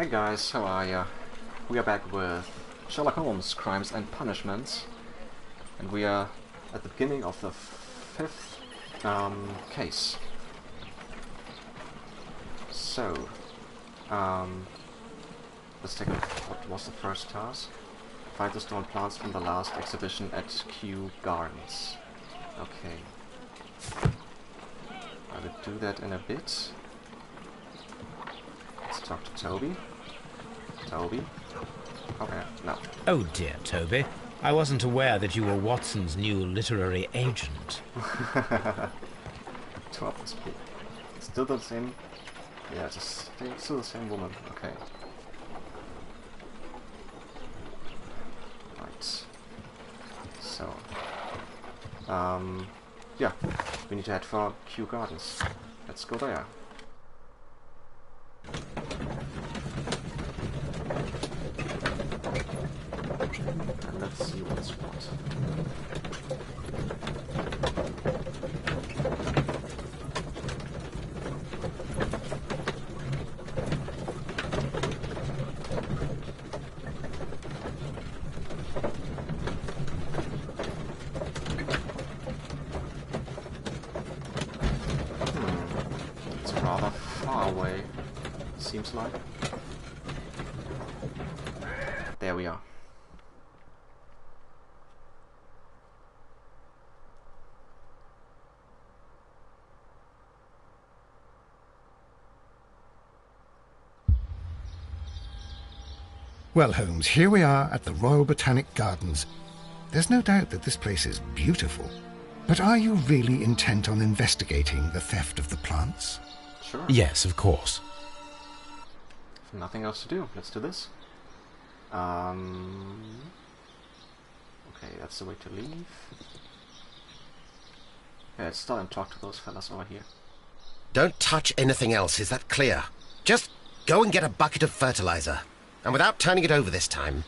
Hey guys, how are ya? We are back with Sherlock Holmes, Crimes and Punishments, and we are at the beginning of the fifth case. So, let's take a look. What was the first task? Find the stone plants from the last exhibition at Kew Gardens. Okay. I will do that in a bit. Let's talk to Toby. Toby? Okay, no. Oh dear, Toby. I wasn't aware that you were Watson's new literary agent. Still the same... Yeah, it's still the same woman. Okay. Right. So... yeah. We need to head for Kew Gardens. Let's go there. And let's see what's what. It's rather far away, seems like. There we are. Well, Holmes, here we are at the Royal Botanic Gardens. There's no doubt that this place is beautiful. But are you really intent on investigating the theft of the plants? Sure. Yes, of course. If nothing else to do, let's do this. Okay, that's the way to leave. Yeah, let's start and talk to those fellas over here. Don't touch anything else, is that clear? Just go and get a bucket of fertilizer. And without turning it over this time.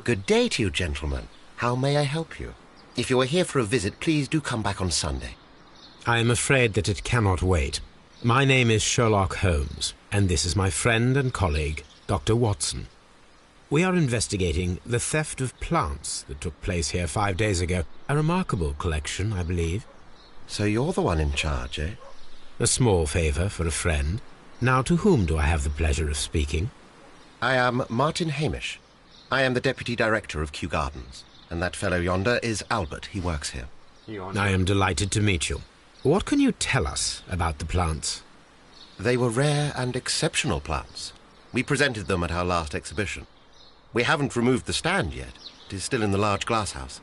Good day to you, gentlemen. How may I help you? If you are here for a visit, please do come back on Sunday. I am afraid that it cannot wait. My name is Sherlock Holmes, and this is my friend and colleague, Dr. Watson. We are investigating the theft of plants that took place here 5 days ago. A remarkable collection, I believe. So you're the one in charge, eh? A small favour for a friend. Now, to whom do I have the pleasure of speaking? I am Martin Hamish. I am the Deputy Director of Kew Gardens. And that fellow yonder is Albert. He works here. I am delighted to meet you. What can you tell us about the plants? They were rare and exceptional plants. We presented them at our last exhibition. We haven't removed the stand yet. It is still in the large glass house.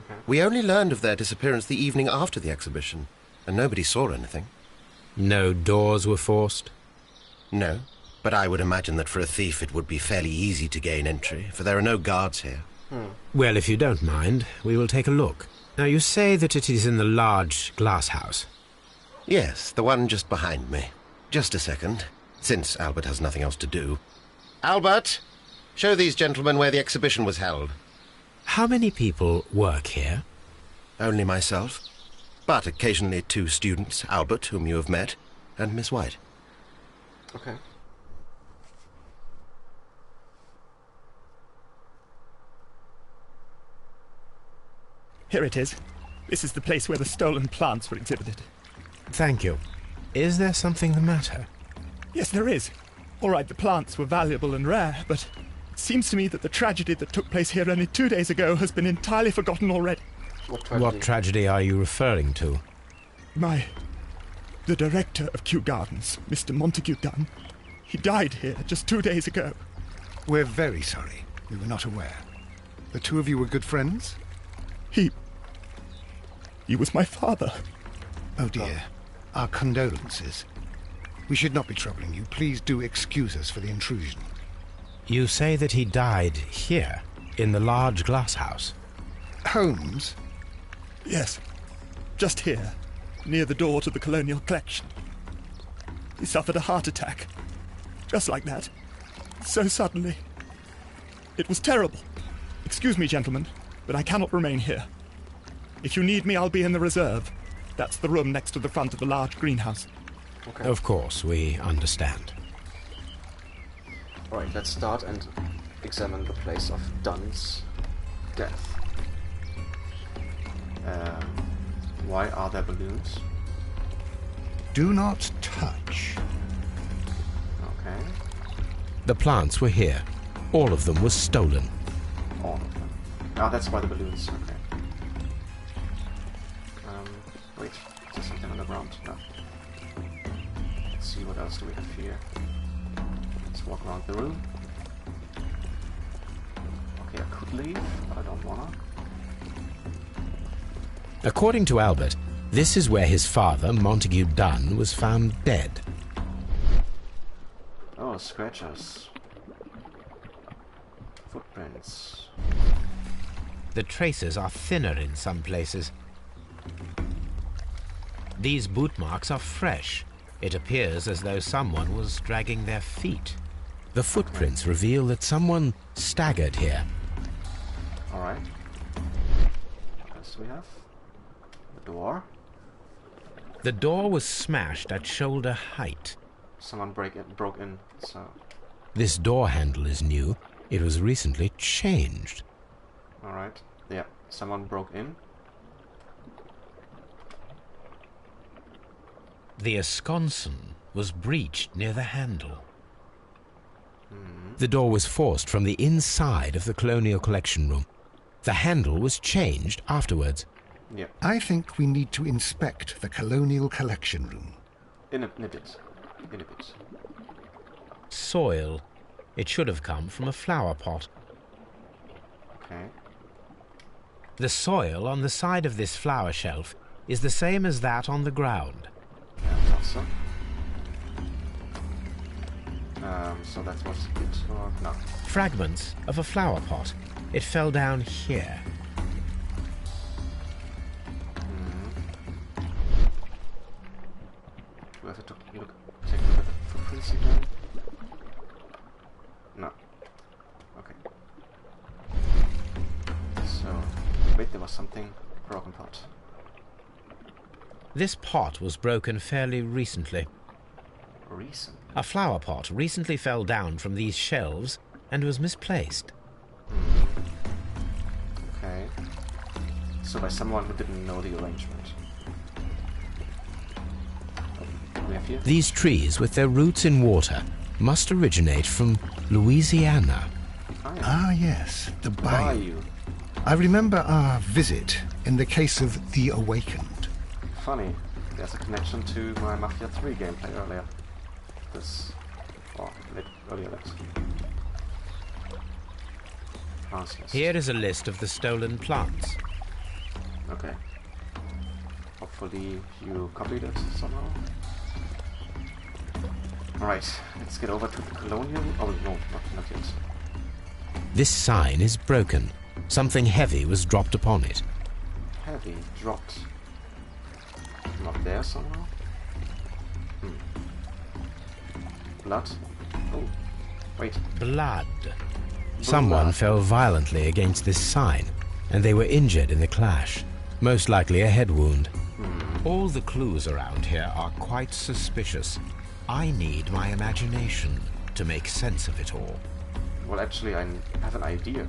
Okay. We only learned of their disappearance the evening after the exhibition, and nobody saw anything. No doors were forced? No, but I would imagine that for a thief it would be fairly easy to gain entry, for there are no guards here. Well, if you don't mind, we will take a look. Now, you say that it is in the large glass house. Yes, the one just behind me. Just a second, since Albert has nothing else to do. Albert, show these gentlemen where the exhibition was held. How many people work here? Only myself, but occasionally 2 students, Albert, whom you have met, and Miss White. Okay. Here it is. This is the place where the stolen plants were exhibited. Thank you. Is there something the matter? Yes, there is. All right, the plants were valuable and rare, but it seems to me that the tragedy that took place here only 2 days ago has been entirely forgotten already. What tragedy are you referring to? The director of Kew Gardens, Mr. Montague Dunn, he died here just 2 days ago. We're very sorry. We were not aware. The two of you were good friends? He was my father. Oh dear. Our condolences. We should not be troubling you. Please do excuse us for the intrusion. You say that he died here, in the large glass house? Holmes? Yes, just here, near the door to the colonial collection. He suffered a heart attack. Just like that. So suddenly. It was terrible. Excuse me, gentlemen, but I cannot remain here. If you need me, I'll be in the reserve. That's the room next to the front of the large greenhouse. Okay. Of course, we understand. Alright, let's start and examine the place of Dunn's death. Why are there balloons? Do not touch. Okay. The plants were here. All of them were stolen. All of them. Ah, that's why the balloons. Okay. Wait, is there something on the ground? No. Let's see, what else do we have here? Let's walk around the room. Okay, I could leave, but I don't wanna. According to Albert, this is where his father, Montague Dunn, was found dead. Oh, scratches. Footprints. The traces are thinner in some places. These boot marks are fresh. It appears as though someone was dragging their feet. The footprints reveal that someone staggered here. Alright. What else do we have? The door. The door was smashed at shoulder height. Someone broke in, so... This door handle is new. It was recently changed. Alright. Yeah, someone broke in. The esconsson was breached near the handle. The door was forced from the inside of the Colonial Collection Room. The handle was changed afterwards. Yeah. I think we need to inspect the Colonial Collection Room. In a bit. In a bit. Soil. It should have come from a flower pot. Okay. The soil on the side of this flower shelf is the same as that on the ground. Yeah, I thought so. So that was it, or no? Fragments of a flower pot. It fell down here. Do we have to take a look at the footprints again? No. Okay. So, wait, there was something. Broken pot. This pot was broken fairly recently. Recent. A flower pot recently fell down from these shelves and was misplaced. Okay. So by someone who didn't know the arrangement. What do we have here? These trees, with their roots in water, must originate from Louisiana. Ah, yes, the bayou. Bayou. I remember our visit in the case of The Awakened. Funny. There's a connection to my Mafia 3 gameplay earlier. This... or earlier that. Plants list. Here is a list of the stolen plants. Okay. Hopefully you copied it somehow. Alright, let's get over to the Colonial... oh no, not yet. This sign is broken. Something heavy was dropped upon it. Heavy, dropped. Not there somehow? Blood? Oh, wait. Blood. Someone fell violently against this sign, and they were injured in the clash. Most likely a head wound. All the clues around here are quite suspicious. I need my imagination to make sense of it all. Well, actually, I have an idea.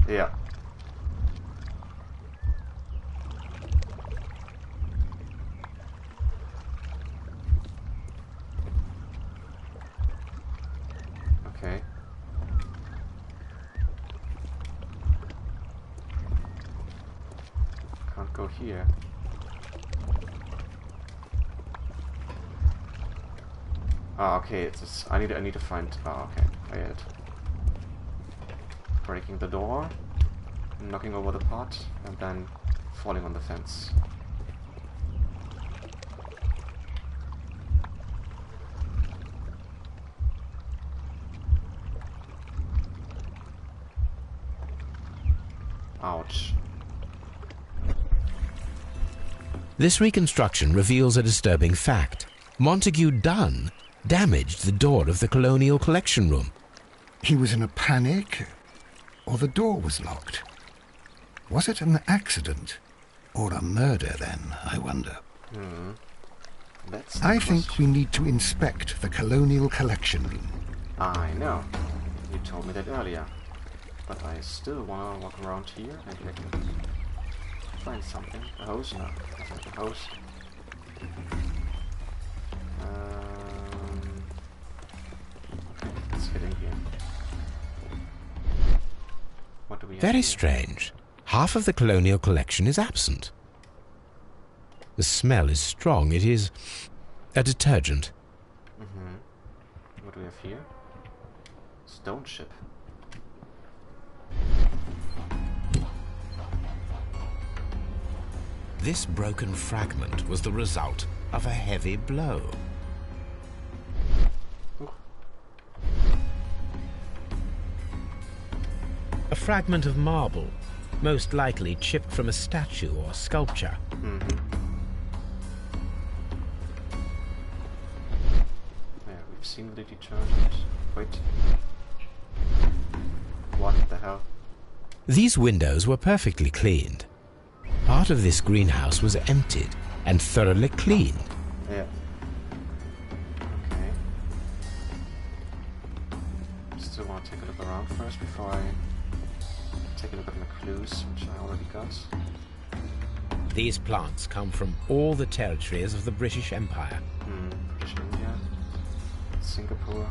Yeah. Okay. Can't go here. Ah, okay. It's just, I need to find. Ah, okay. I get it. Breaking the door, knocking over the pot, and then falling on the fence. Ouch. This reconstruction reveals a disturbing fact. Montague Dunn damaged the door of the Colonial Collection Room. He was in a panic, or the door was locked. Was it an accident, or a murder then, I wonder? That's the I think question. we need to inspect the colonial collection room. I know. You told me that earlier. But I still wanna walk around here. Maybe I can find something. A hose? No, that's not a hose. Okay, let's get in here. What do we have Very here? strange. Half of the colonial collection is absent. The smell is strong. It is a detergent. What do we have here? Stone ship. This broken fragment was the result of a heavy blow. Ooh. A fragment of marble, most likely chipped from a statue or sculpture. Yeah, we've seen the detergent. Wait. What the hell? These windows were perfectly cleaned. Part of this greenhouse was emptied and thoroughly cleaned. Yeah. Okay. Still want to take a look around first before I take a look at my clues, which I already got. These plants come from all the territories of the British Empire. British India, Singapore.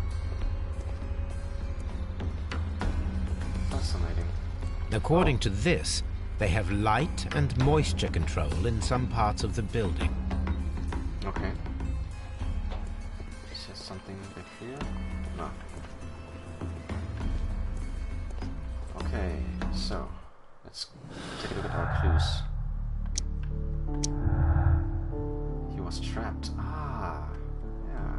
Fascinating. According to this, they have light and moisture control in some parts of the building. Okay. Is there something back here? No. Okay, so let's take a look at our clues. He was trapped. Ah, yeah.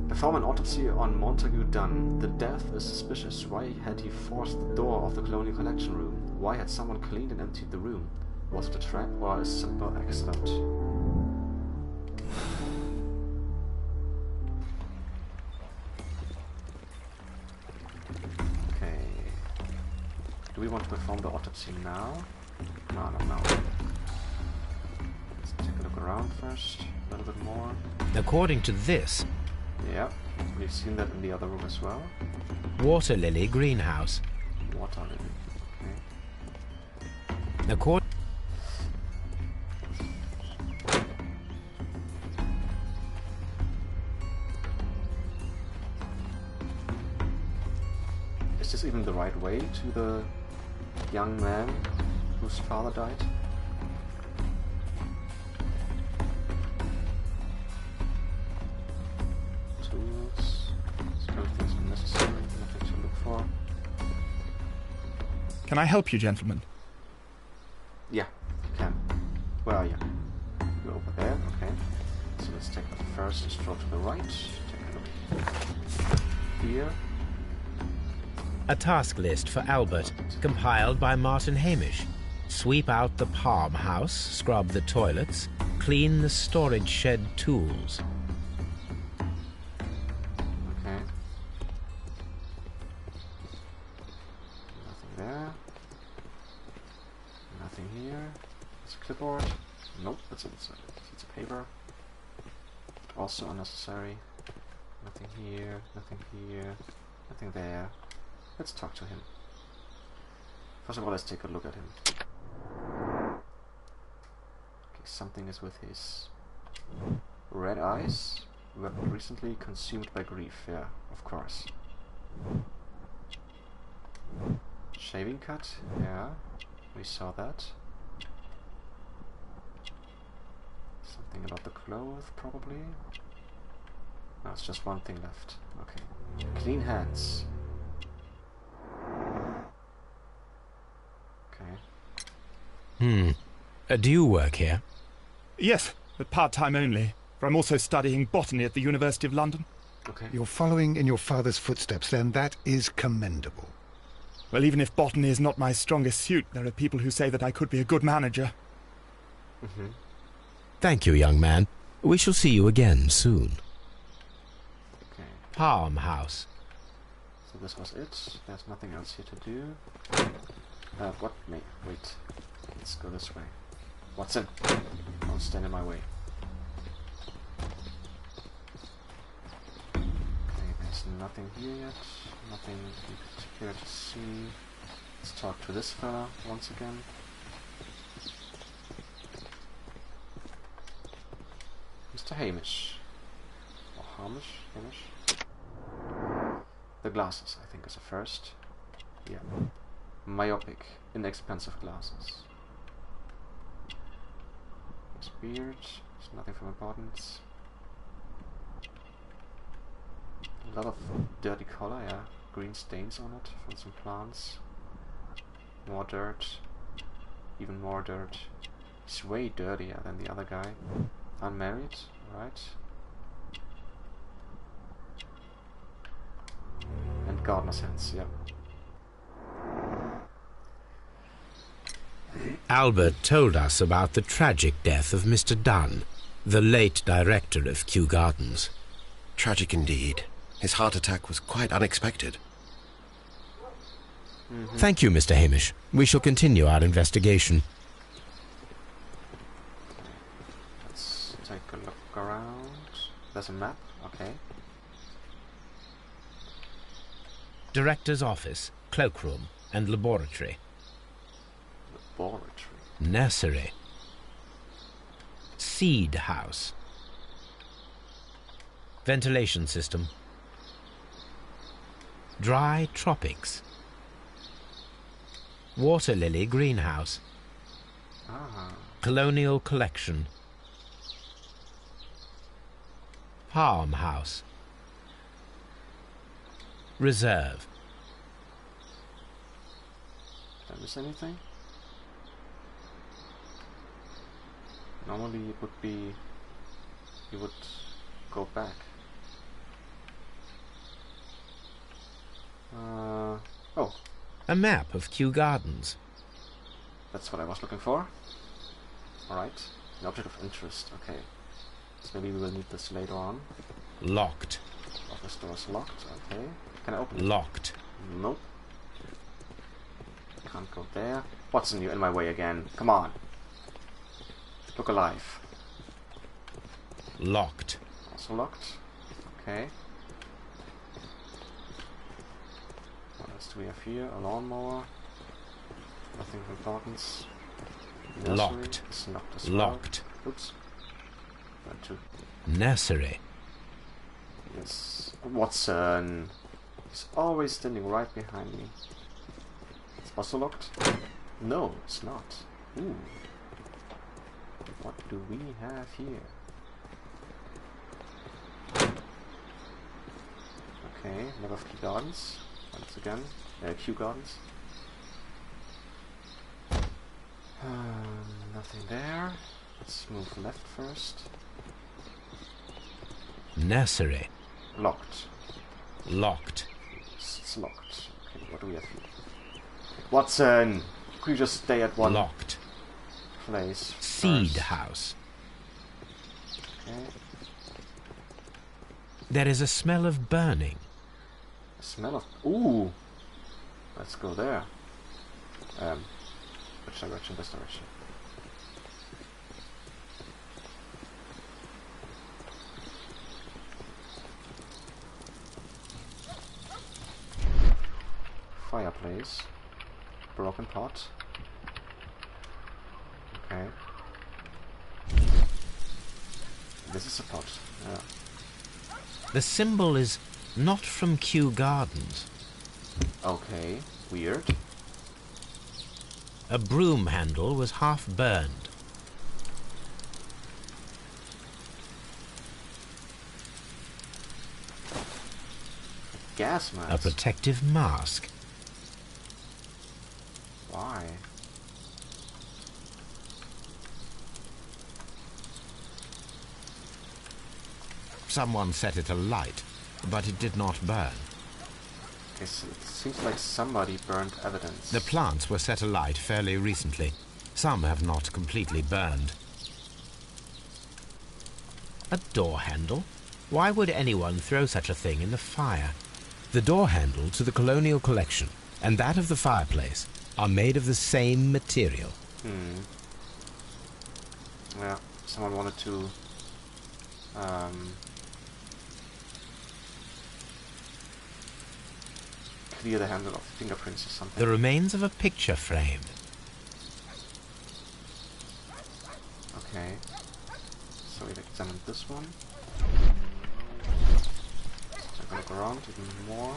Perform an autopsy on Montague Dunn. The death is suspicious. Why had he forced the door of the colonial collection room? Why had someone cleaned and emptied the room? Was it a trap or a simple accident? Okay. Do we want to perform the autopsy now? No, not now. Let's take a look around first. A little bit more. According to this, Yeah, we've seen that in the other room as well. water lily greenhouse. Water lily. Okay. Accord Is this even the right way to the young man whose father died? Tools. Everything's necessary. Nothing to look for. Can I help you, gentlemen? Yeah, you can. Where are you? You're over there. Okay. So let's take the first stroll to the right. Take a look here. a task list for Albert, compiled by Martin Hamish. Sweep out the palm house, scrub the toilets, clean the storage shed tools. Okay. Nothing there. Nothing here. It's a clipboard. Nope, it's a paper. Also unnecessary. Nothing here, nothing here, nothing there. Let's talk to him. First of all, let's take a look at him. Okay, something is with his red eyes. Were recently consumed by grief. Yeah, of course. Shaving cut. Yeah, we saw that. Something about the clothes, probably. No, it's just one thing left. Okay. Clean hands. Okay. Do you work here? Yes, but part-time only, for I'm also studying botany at the University of London. Okay. You're following in your father's footsteps, then. That is commendable. Well, even if botany is not my strongest suit, there are people who say that I could be a good manager. Thank you, young man. We shall see you again soon. Okay. Palm house. So this was it. There's nothing else here to do. What? Wait. Let's go this way. Watson, don't stand in my way. nothing here yet. Nothing in particular to see. Let's talk to this fella once again. Mr. Hamish. Or Hamish? Hamish? The glasses, I think, is a first. Yeah. Myopic, inexpensive glasses. It's weird. There's nothing from importance. A lot of dirty color, yeah. Green stains on it from some plants. More dirt. Even more dirt. He's way dirtier than the other guy. Unmarried, right? And gardener's hands, yeah. Albert told us about the tragic death of Mr. Dunn, the late director of Kew Gardens. Tragic indeed. His heart attack was quite unexpected. Thank you, Mr. Hamish. We shall continue our investigation. Let's take a look around. There's a map, okay. Director's office, cloakroom, and laboratory. Laboratory. Nursery. Seed house. Ventilation system. Dry tropics. Water lily greenhouse. Ah, Colonial collection. Farmhouse. Reserve. did I miss anything? Normally it would be... you would go back. Oh, A map of Kew Gardens. that's what I was looking for. Alright, an object of interest, okay. So maybe we will need this later on. Locked. Office door is locked, okay. Can I open it? Locked. Nope. Can't go there. Watson, you're in my way again. Come on. Look alive. Locked. Also locked. Okay. What else do we have here? A lawnmower. Nothing of importance. Nursery. Locked. It's locked as well. Locked. Oops. That too. Nursery. Yes. Watson. He's always standing right behind me. It's also locked? No, it's not. Ooh. What do we have here? Okay, map of Kew Gardens. Once again, Kew Gardens. Nothing there. Let's move left first. Nursery. Locked. Locked. It's locked. Okay, what do we have here? Watson! Could you just stay at one Locked. place? Seed first? house. Okay. There is a smell of burning. A smell of... Ooh! Let's go there. Which direction? This direction. Fireplace. Broken pot. Okay. This is a pot. Yeah. The symbol is not from Kew Gardens. Okay. Weird. A broom handle was half burned. Gas A mask. protective mask. Why? Someone set it alight, but it did not burn. Okay, so it seems like somebody burned evidence. The plants were set alight fairly recently. Some have not completely burned. A door handle? Why would anyone throw such a thing in the fire? The door handle to the colonial collection and that of the fireplace are made of the same material. Yeah, someone wanted to clear the handle of fingerprints or something. The remains of a picture frame. Okay. So we examine this one. Let's take a look around even more.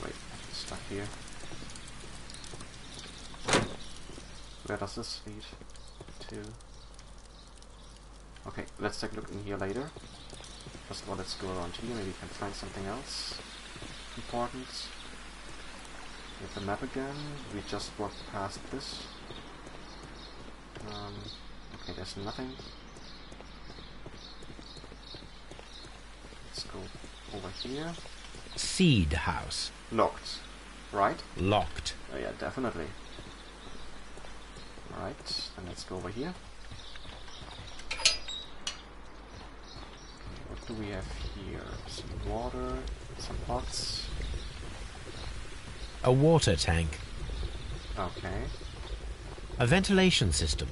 Wait, stuck here. Where does this lead to? Okay, let's take a look in here later. First of all, let's go around here. Maybe we can find something else important. We have the map again. We just walked past this. Okay, there's nothing. Let's go over here. Seed house. Locked, right? Locked. Oh yeah, definitely. Right, then let's go over here. What do we have here? Some water, some pots. A water tank. Okay. A ventilation system.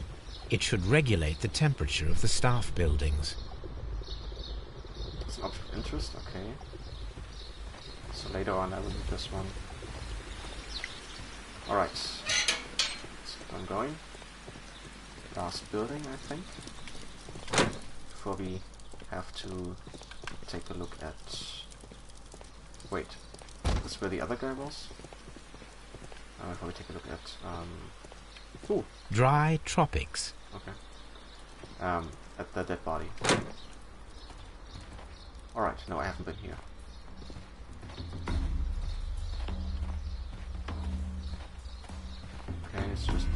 It should regulate the temperature of the staff buildings. It's an object of interest, okay. So later on I will need this one. Alright. Let's keep on going. Last building, I think. Before we have to take a look at... Wait. This is where the other guy was? Before we take a look at... Ooh. Dry tropics. Okay. At the dead body. Alright, no, I haven't been here. Okay, it's just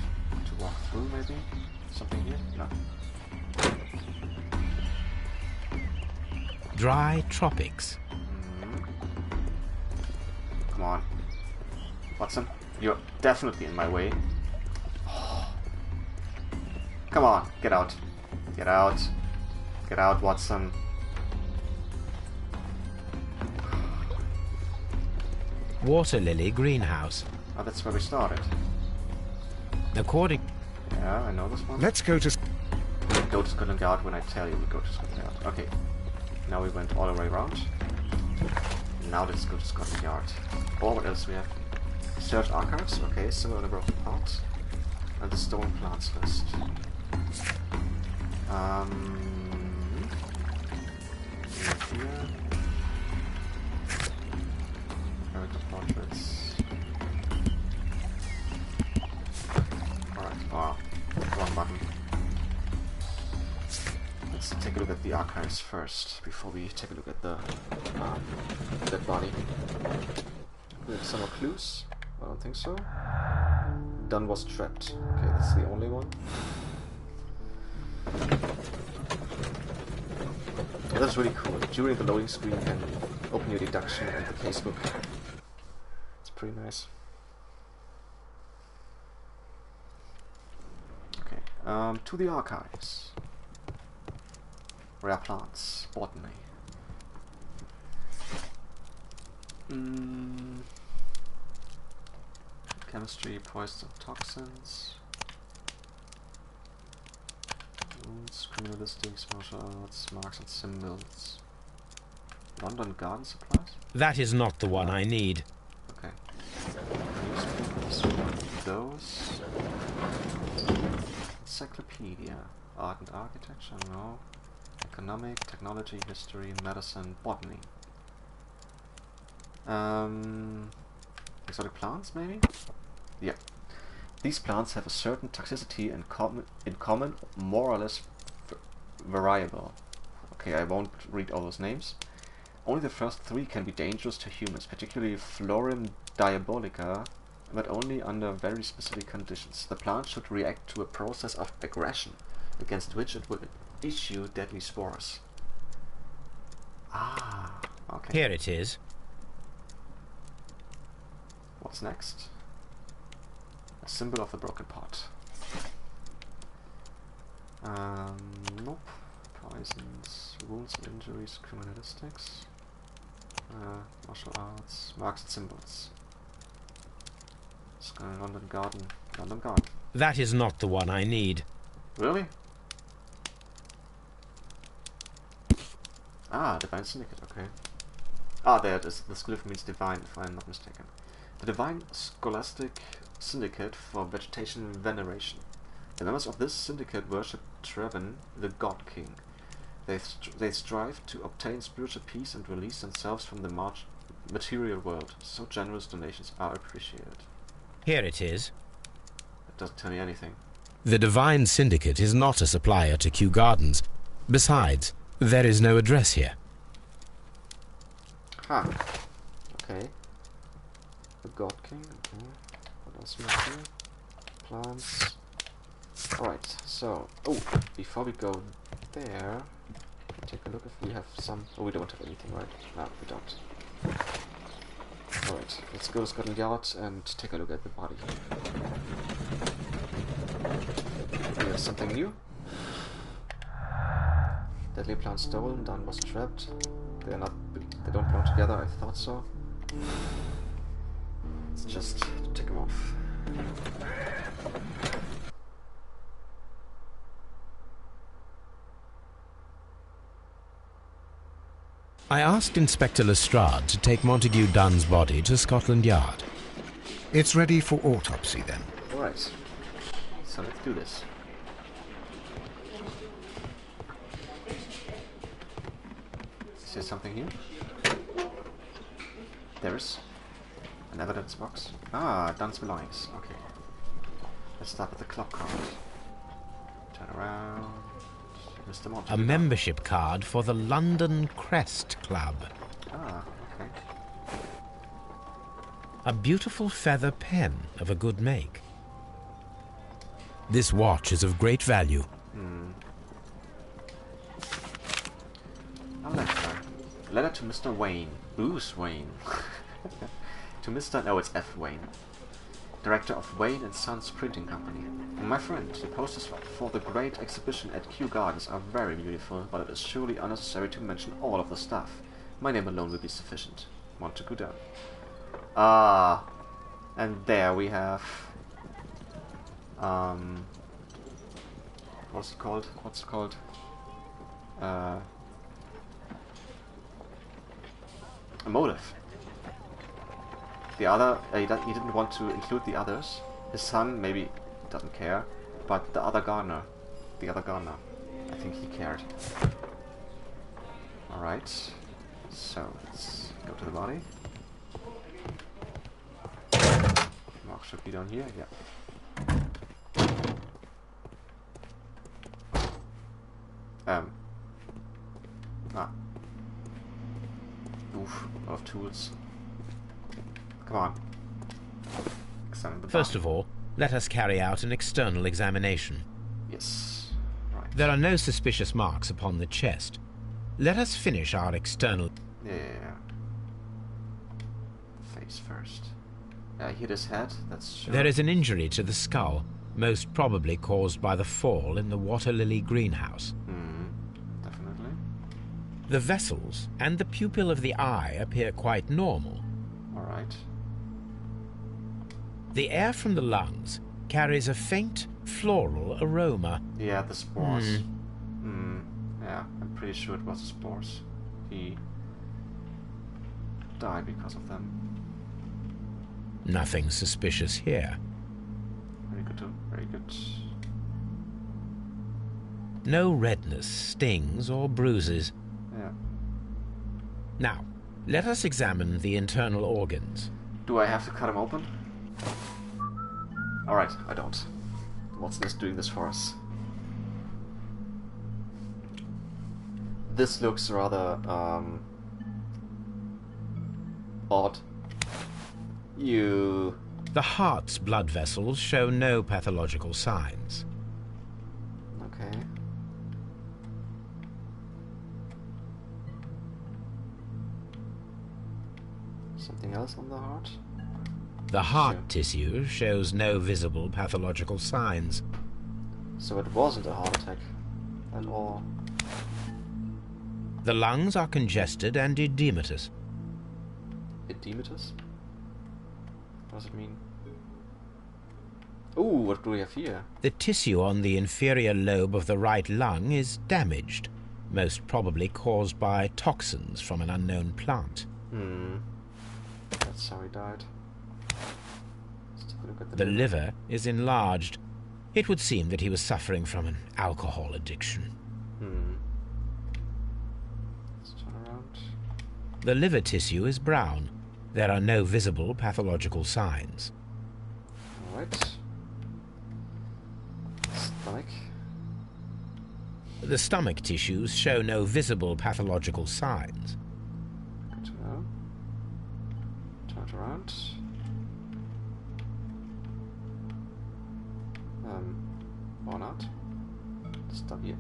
to walk through, maybe? Something here? No. Dry tropics. Come on. Watson, you're definitely in my way. Come on, get out. Get out. Get out, Watson. Water lily greenhouse. Oh, that's where we started. According... Yeah, I know this one. Let's go to... Go to Scotland Yard when I tell you we go to Scotland Yard. Okay. Now we went all the way around. Now let's go to Scotland Yard. Oh, what else we have? Search archives. Okay, similar in a broken part. And the stone plants list. Here. Character portraits. Alright, wrong button. Let's take a look at the archives first, before we take a look at the dead body. We have some more clues? I don't think so. Dunn was trapped. Okay, that's the only one. Yeah, that's really cool. During the loading screen, you can open your deduction and the casebook. It's pretty nice. Okay, to the archives. Rare plants, botany. Chemistry, poison, toxins. Runes, criminalistics, martial arts, marks and symbols. London garden supplies? That is not the one I need. Okay. Those. Encyclopedia. Art and architecture, no. Economic, technology, history, medicine, botany. Exotic plants, maybe? Yeah. These plants have a certain toxicity in common, more or less variable. Okay, I won't read all those names. Only the first three can be dangerous to humans, particularly Florim diabolica, but only under very specific conditions. The plant should react to a process of aggression, against which it will issue deadly spores. Ah, okay. Here it is. What's next? A symbol of the broken pot. Nope. Poisons, wounds and injuries, criminalistics. Martial arts, marks and symbols. London Garden. London Garden. That is not the one I need. Really? Ah, Divine Syndicate, okay. Ah, there it is. This glyph means divine, if I'm not mistaken. The Divine Scholastic Syndicate for Vegetation Veneration. The members of this syndicate worship Trevin, the God King. They strive to obtain spiritual peace and release themselves from the material world, so generous donations are appreciated. Here it is. It doesn't tell me anything. The Divine Syndicate is not a supplier to Kew Gardens. Besides, there is no address here. Ha! Okay. The God King. Okay. What else we have here? Plants. Alright, so... Oh, before we go there... Take a look if we have some... Oh, we don't have anything, right? No, we don't. Alright, let's go to Scotland Yard and take a look at the body. Here's something new. Deadly plant stolen, Dunn was trapped. They don't belong together, I thought so. Let's just take them off. I asked Inspector Lestrade to take Montague Dunn's body to Scotland Yard. It's ready for autopsy then. Alright, so let's do this. Is there something here? There's an evidence box. Ah, Dunn's belongings. Okay. Let's start with the club card. Turn around. Mr. Montague. A membership card for the London Crest Club. Ah, okay. A beautiful feather pen of a good make. This watch is of great value. A letter. A letter to Mr. Wayne. Bruce Wayne. To Mr. No, it's F. Wayne. Director of Wayne and Sons Printing Company. My friend, the posters for the great exhibition at Kew Gardens are very beautiful, but it is surely unnecessary to mention all of the stuff. My name alone will be sufficient. Montague Dunn. Ah, and there we have... what's it called? What's it called? A motive. The other, he didn't want to include the others. His son maybe doesn't care, but the other gardener, I think he cared. Alright, so let's go to the body. Mark should be down here, yeah. Oof, a lot of tools. Come on. Examine the First body. of all, let us carry out an external examination. Yes. Right. There are no suspicious marks upon the chest. Let us finish our external... Yeah. Face first. He hit his head, that's sure. There is an injury to the skull, most probably caused by the fall in the water lily greenhouse. Definitely. The vessels and the pupil of the eye appear quite normal. Alright. The air from the lungs carries a faint floral aroma. Yeah, the spores. Yeah, I'm pretty sure it was the spores. He died because of them. Nothing suspicious here. Very good, very good. No redness, stings, or bruises. Yeah. Now, let us examine the internal organs. Do I have to cut him open? Alright, I don't. Watson is doing this for us. This looks rather, odd. The heart's blood vessels show no pathological signs. Okay. Something else on the heart? The heart Sure. tissue shows no visible pathological signs. So it wasn't a heart attack at all. The lungs are congested and edematous. Edematous? What does it mean? Ooh, what do we have here? The tissue on the inferior lobe of the right lung is damaged, most probably caused by toxins from an unknown plant. Hmm. That's how he died. Let's take a look at The liver is enlarged. It would seem that he was suffering from an alcohol addiction. Hmm. Let's turn around. The liver tissue is brown. There are no visible pathological signs. Alright. Stomach. The stomach tissues show no visible pathological signs. Good to know. Turn it around. Or not. Stop here.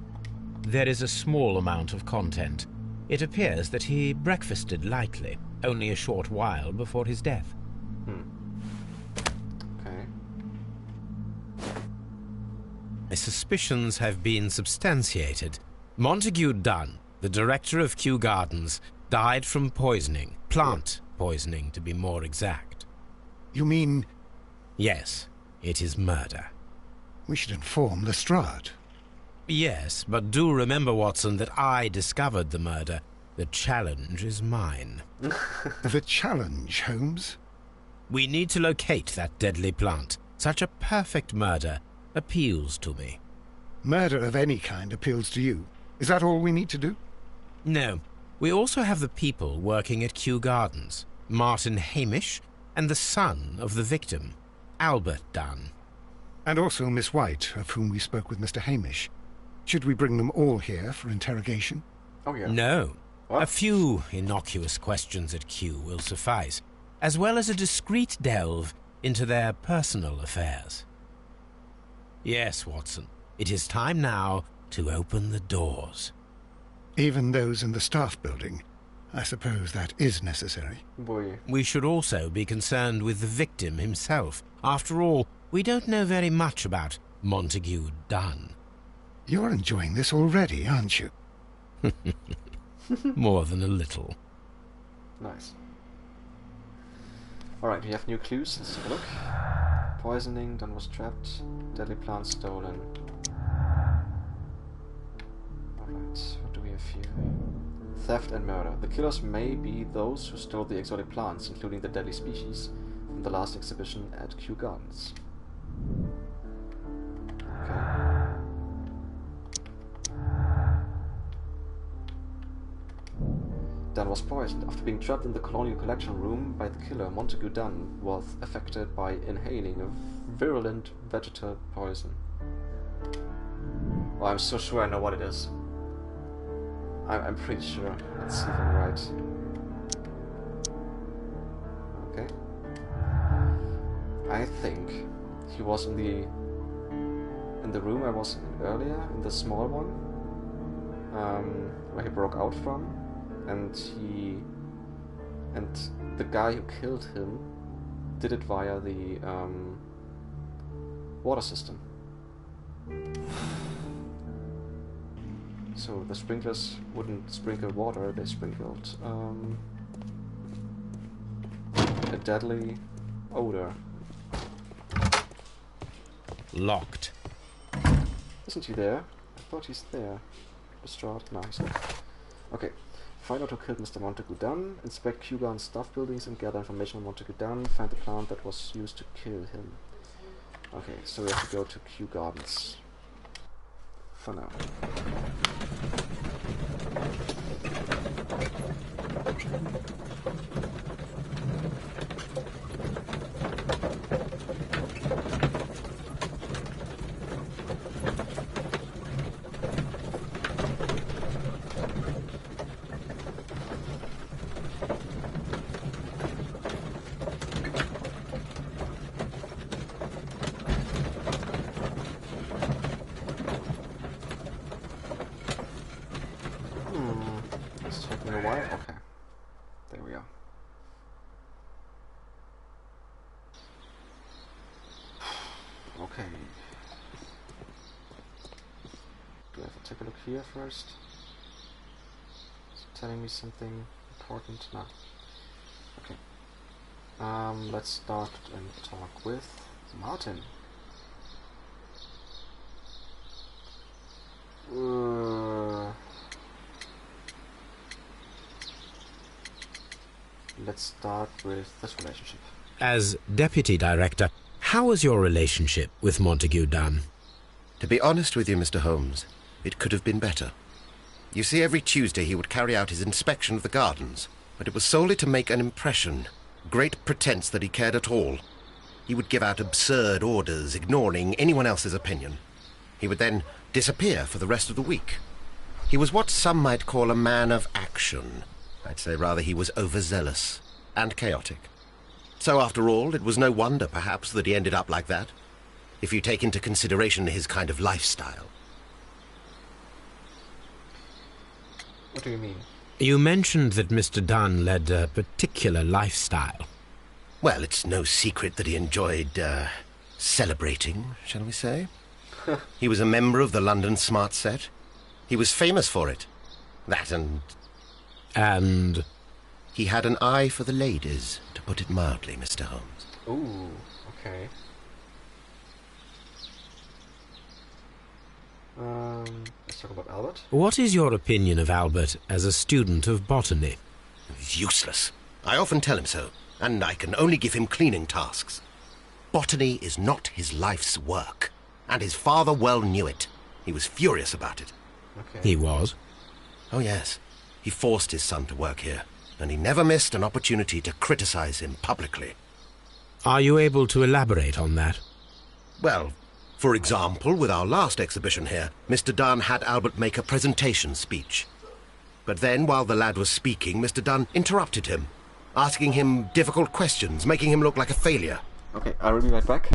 There is a small amount of content. It appears that he breakfasted lightly, only a short while before his death. Okay. My suspicions have been substantiated. Montague Dunn, the director of Kew Gardens, died from poisoning. Plant poisoning, to be more exact. You mean Yes, it is murder. we should inform Lestrade? Yes, but do remember, Watson, that I discovered the murder. The challenge is mine. The challenge, Holmes? We need to locate that deadly plant. Such a perfect murder appeals to me. Murder of any kind appeals to you. Is that all we need to do? No, we also have the people working at Kew Gardens. Martin Hamish and the son of the victim, Albert Dunn. And also Miss White, of whom we spoke with Mr. Hamish. Should we bring them all here for interrogation? Oh yeah. No. What? A few innocuous questions at Kew will suffice, as well as a discreet delve into their personal affairs. Yes, Watson, it is time now to open the doors. Even those in the staff building. I suppose that is necessary. Boy. We should also be concerned with the victim himself. After all, we don't know very much about Montague Dunn. You're enjoying this already, aren't you? More than a little. Nice. Alright, we have new clues. Let's take a look. Poisoning, Dunn was trapped. Deadly plant stolen. Alright, what do we have here? Theft and murder. The killers may be those who stole the exotic plants, including the deadly species, from the last exhibition at Kew Gardens. Okay. Dunn was poisoned. After being trapped in the colonial collection room by the killer, Montague Dunn was affected by inhaling a virulent vegetal poison. Oh, I'm so sure I know what it is. I'm pretty sure. Let's see if I'm right. Okay. I think he was in the room I was in earlier, in the small one, where he broke out from, and the guy who killed him did it via the water system. So the sprinklers wouldn't sprinkle water, they sprinkled a deadly odor. Locked. Isn't he there? I thought he's there. Distraught? No, he's not. Okay. Find out who killed Mr. Montague Dunn, inspect Kew Gardens staff buildings and gather information on Montague Dunn, find the plant that was used to kill him. Okay, so we have to go to Kew Gardens. For now. It's taking a while. Okay. There we are. Okay. Do I have to take a look here first? Is it telling me something important? No. Okay. Let's start and talk with Martin. let's start with this relationship. As deputy director, how was your relationship with Montague Dunn? To be honest with you, Mr. Holmes, it could have been better. You see, every Tuesday he would carry out his inspection of the gardens, but it was solely to make an impression. Great pretense that he cared at all. He would give out absurd orders, ignoring anyone else's opinion. He would then disappear for the rest of the week. He was what some might call a man of action. I'd say rather he was overzealous and chaotic. So after all, it was no wonder, perhaps, that he ended up like that, if you take into consideration his kind of lifestyle. What do you mean? You mentioned that Mr. Dunn led a particular lifestyle. Well, it's no secret that he enjoyed, celebrating, shall we say? He was a member of the London Smart Set. He was famous for it. That and... And? He had an eye for the ladies, to put it mildly, Mr. Holmes. Ooh, okay. Let's talk about Albert. What is your opinion of Albert as a student of botany? He's useless. I often tell him so, and I can only give him cleaning tasks. Botany is not his life's work, and his father well knew it. He was furious about it. Okay. He was? Oh, yes. He forced his son to work here, and he never missed an opportunity to criticize him publicly. Are you able to elaborate on that? Well, for example, with our last exhibition here, Mr. Dunn had Albert make a presentation speech. But then, while the lad was speaking, Mr. Dunn interrupted him, asking him difficult questions, making him look like a failure. Okay, I will be right back.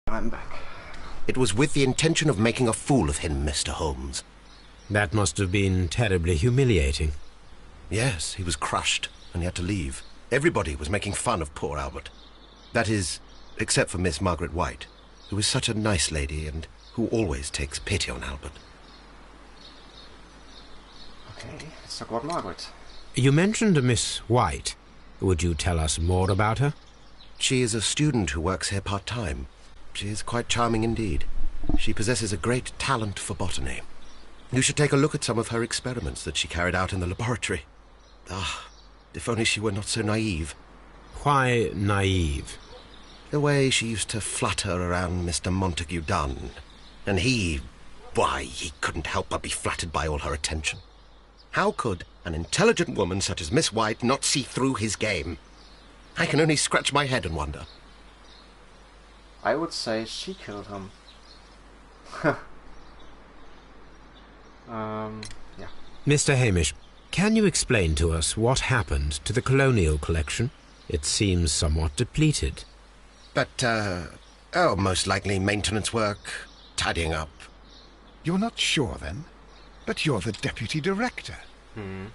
I'm back. It was with the intention of making a fool of him, Mr. Holmes. That must have been terribly humiliating. Yes, he was crushed, and he had to leave. Everybody was making fun of poor Albert. That is, except for Miss Margaret White, who is such a nice lady and who always takes pity on Albert. Okay, let's talk about Margaret. You mentioned a Miss White. Would you tell us more about her? She is a student who works here part-time. She is quite charming indeed. She possesses a great talent for botany. You should take a look at some of her experiments that she carried out in the laboratory. Ah, if only she were not so naive. Why naive? The way she used to flutter around Mr. Montague Dunn. And why, he couldn't help but be flattered by all her attention. How could an intelligent woman such as Miss White not see through his game? I can only scratch my head and wonder. I would say she killed him. Yeah. Mr. Hamish, can you explain to us what happened to the colonial collection? It seems somewhat depleted. But, most likely maintenance work, tidying up. You're not sure, then? But you're the deputy director.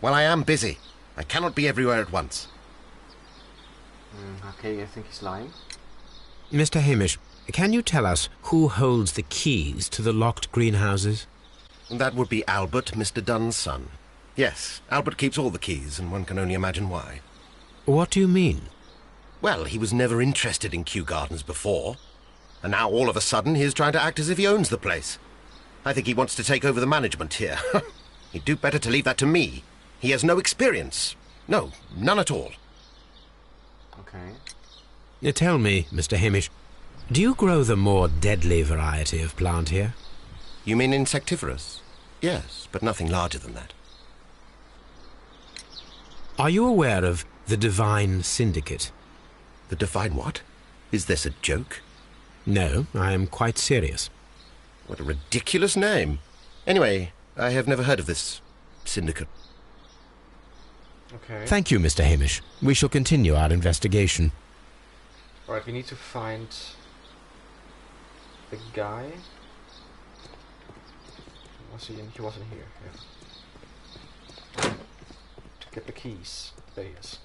Well, I am busy. I cannot be everywhere at once. Okay, I think he's lying. Mr. Hamish, can you tell us who holds the keys to the locked greenhouses? That would be Albert, Mr. Dunn's son. Yes, Albert keeps all the keys, and one can only imagine why. What do you mean? Well, he was never interested in Kew Gardens before, and now all of a sudden he is trying to act as if he owns the place. I think he wants to take over the management here. He'd do better to leave that to me. He has no experience. No, none at all. Okay. Tell me, Mr. Hamish, do you grow the more deadly variety of plant here? You mean insectivorous? Yes, but nothing larger than that. Are you aware of the Divine Syndicate? The Divine what? Is this a joke? No, I am quite serious. What a ridiculous name. Anyway, I have never heard of this syndicate. Okay. Thank you, Mr. Hamish. We shall continue our investigation. Alright, we need to find the guy. Was he in? He wasn't here. Yeah. To get the keys. There he is.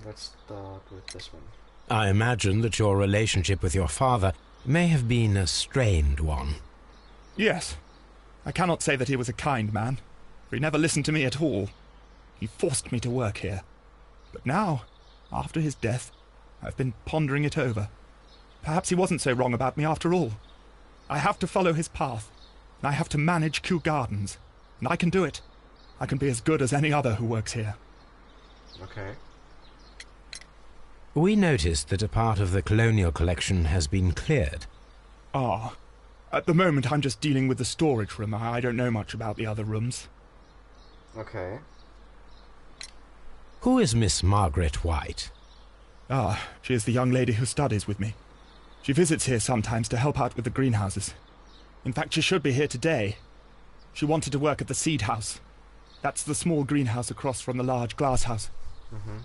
Let's start with this one. I imagine that your relationship with your father may have been a strained one. Yes. I cannot say that he was a kind man, for he never listened to me at all. He forced me to work here. But now, after his death, I've been pondering it over. Perhaps he wasn't so wrong about me after all. I have to follow his path, and I have to manage Kew Gardens. And I can do it. I can be as good as any other who works here. Okay. We noticed that a part of the colonial collection has been cleared. Ah. At the moment, I'm just dealing with the storage room. I don't know much about the other rooms. Okay. Who is Miss Margaret White? Ah, she is the young lady who studies with me. She visits here sometimes to help out with the greenhouses. In fact, she should be here today. She wanted to work at the seed house. That's the small greenhouse across from the large glass house. Mm-hmm.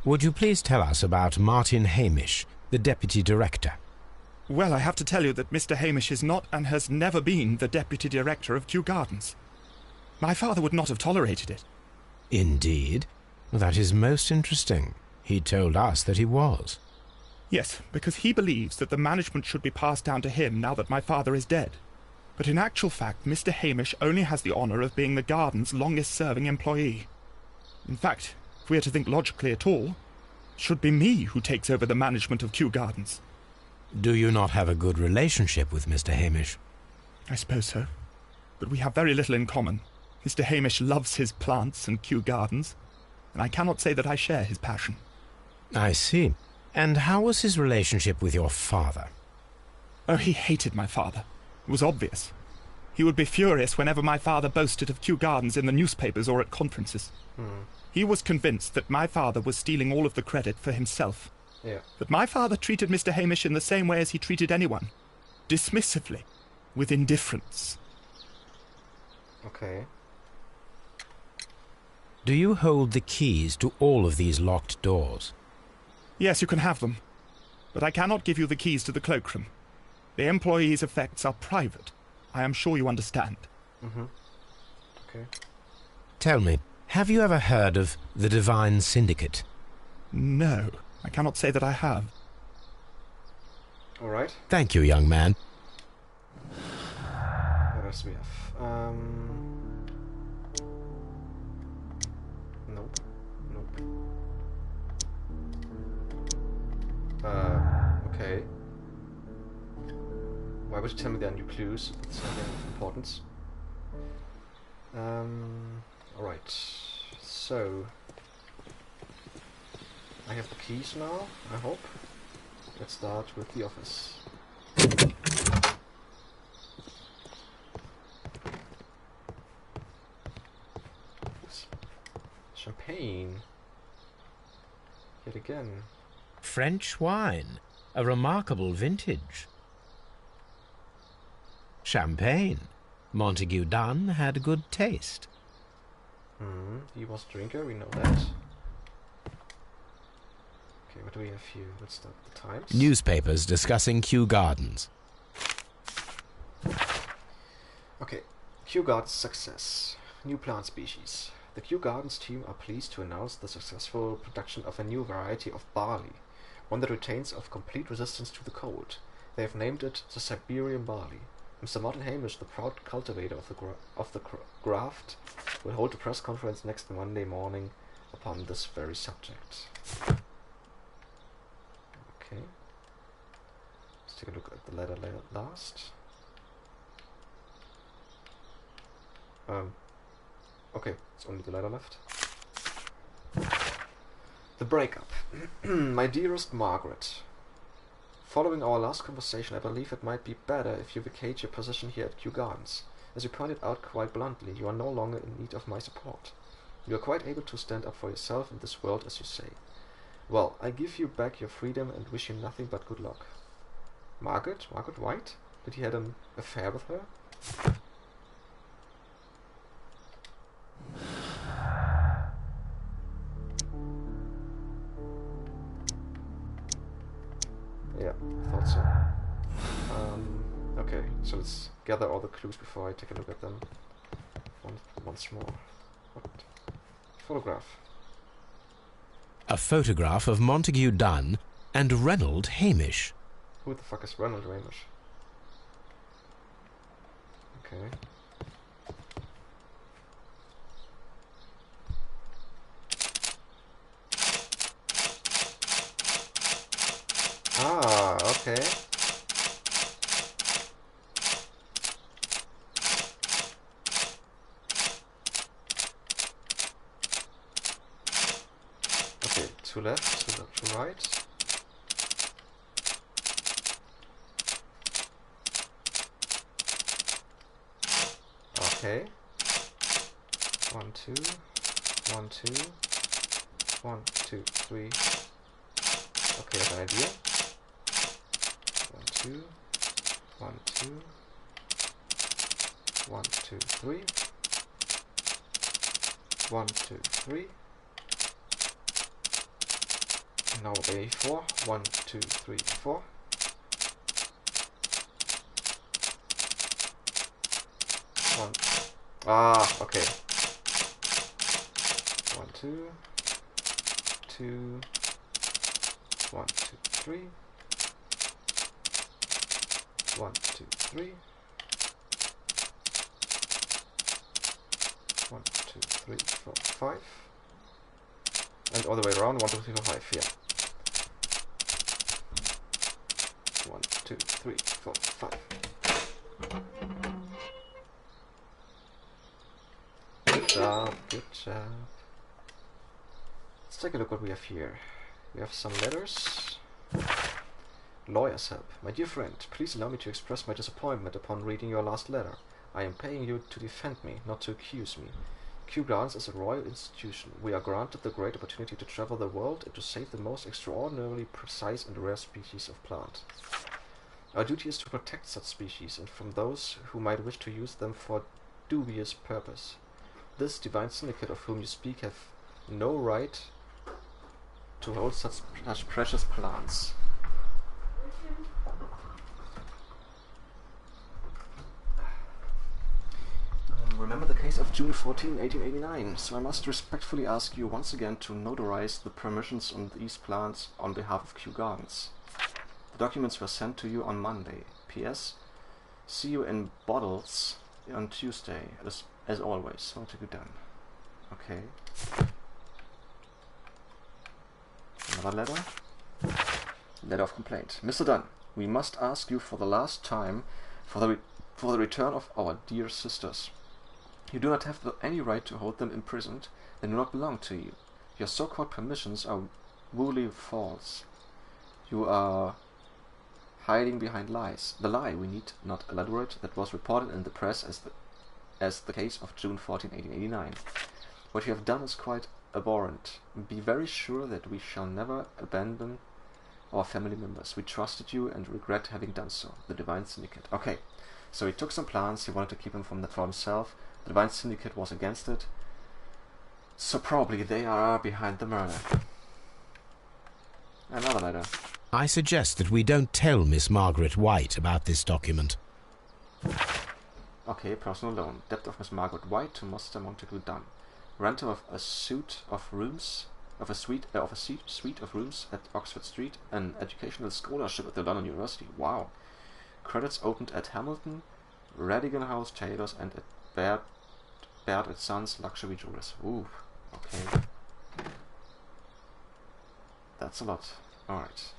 Would you please tell us about Martin Hamish, the deputy director? Well, I have to tell you that Mr. Hamish is not and has never been the deputy director of Kew Gardens. My father would not have tolerated it. Indeed? That is most interesting. He told us that he was. Yes, because he believes that the management should be passed down to him now that my father is dead. But in actual fact, Mr. Hamish only has the honour of being the garden's longest-serving employee. In fact, if we are to think logically at all, it should be me who takes over the management of Kew Gardens. Do you not have a good relationship with Mr. Hamish? I suppose so. But we have very little in common. Mr. Hamish loves his plants and Kew Gardens, and I cannot say that I share his passion. I see. And how was his relationship with your father? Oh, he hated my father. It was obvious. He would be furious whenever my father boasted of Kew Gardens in the newspapers or at conferences. He was convinced that my father was stealing all of the credit for himself. Yeah. But my father treated Mr. Hamish in the same way as he treated anyone. Dismissively. With indifference. Okay. Do you hold the keys to all of these locked doors? Yes, you can have them. But I cannot give you the keys to the cloakroom. The employees' effects are private. I am sure you understand. Mm-hmm. Okay. Tell me, have you ever heard of the Divine Syndicate? No, I cannot say that I have. Alright. Thank you, young man. What else do we have? Nope. Nope. Okay. Why would you tell me there are new clues? It's something of importance. Alright. So... I have the keys now, I hope. Let's start with the office. Champagne. Yet again. French wine. A remarkable vintage. Champagne. Montague Dunn had good taste. He was a drinker, we know that. Okay, what do we have here? Let's start with the Times. Newspapers discussing Kew Gardens. Okay, Kew Gardens success. New plant species. The Kew Gardens team are pleased to announce the successful production of a new variety of barley, one that retains of complete resistance to the cold. They have named it the Siberian barley. Mr. Martin Hamish, the proud cultivator of the graft, will hold a press conference next Monday morning upon this very subject. Okay. Let's take a look at the letter last. Okay, it's only the letter left. The breakup. My dearest Margaret, following our last conversation, I believe it might be better if you vacate your position here at Kew Gardens. As you pointed out quite bluntly, you are no longer in need of my support. You are quite able to stand up for yourself in this world, as you say. Well, I give you back your freedom and wish you nothing but good luck. Margaret? Margaret White? Did he have an affair with her? Yeah, I thought so. Okay, so let's gather all the clues before I take a look at them once more. What? Photograph. A photograph of Montague Dunn and Reynold Hamish. Who the fuck is Reynold Hamish? Okay. Ah, okay. Okay, to left, to right. Okay. 1, 2, 1, 2, 1, 2, 3. Okay, I have an idea. 1, 2, 1, 2, 1, 2, 3. 1, 2, 3. Now A4. 1, 2, 3, 4. One. Ah, okay. 1, 2, 2, 1, 2, 3. 1, 2, 3. 1, 2, 3, 4, 5. And all the way around, 1, 2, 3, 4, 5, yeah. 1, 2, 3, 4, 5. Good job, good job. Let's take a look what we have here. We have some letters. Lawyer's help. My dear friend, please allow me to express my disappointment upon reading your last letter. I am paying you to defend me, not to accuse me. Kew Gardens is a royal institution. We are granted the great opportunity to travel the world and to save the most extraordinarily precise and rare species of plant. Our duty is to protect such species and from those who might wish to use them for dubious purpose. This divine syndicate of whom you speak have no right to hold such precious plants. Remember the case of June 14, 1889, so I must respectfully ask you once again to notarize the permissions on these plants on behalf of Kew Gardens. The documents were sent to you on Monday. P.S. See you in bottles on Tuesday, as always. Want to be done. Okay. Another letter. Letter of complaint. Mr. Dunn, we must ask you for the last time for the return of our dear sisters. You do not have any right to hold them imprisoned. They do not belong to you. Your so-called permissions are wholly false. You are hiding behind lies. The lie, we need not elaborate, that was reported in the press as the case of June 14, 1889. What you have done is quite abhorrent. Be very sure that we shall never abandon our family members. We trusted you and regret having done so. The Divine Syndicate. Okay, so he took some plants, he wanted to keep them for himself. The Divine Syndicate was against it. So probably they are behind the murder. Another letter. I suggest that we don't tell Miss Margaret White about this document. Okay, personal loan. Debt of Miss Margaret White to Mr. Montague Dunn. Rental of a suite of rooms at Oxford Street. An educational scholarship at the London University. Wow. Credits opened at Hamilton, Radigan House Taylors, and at Baird & Sons Luxury Jewelers. Ooh, okay. That's a lot. Alright.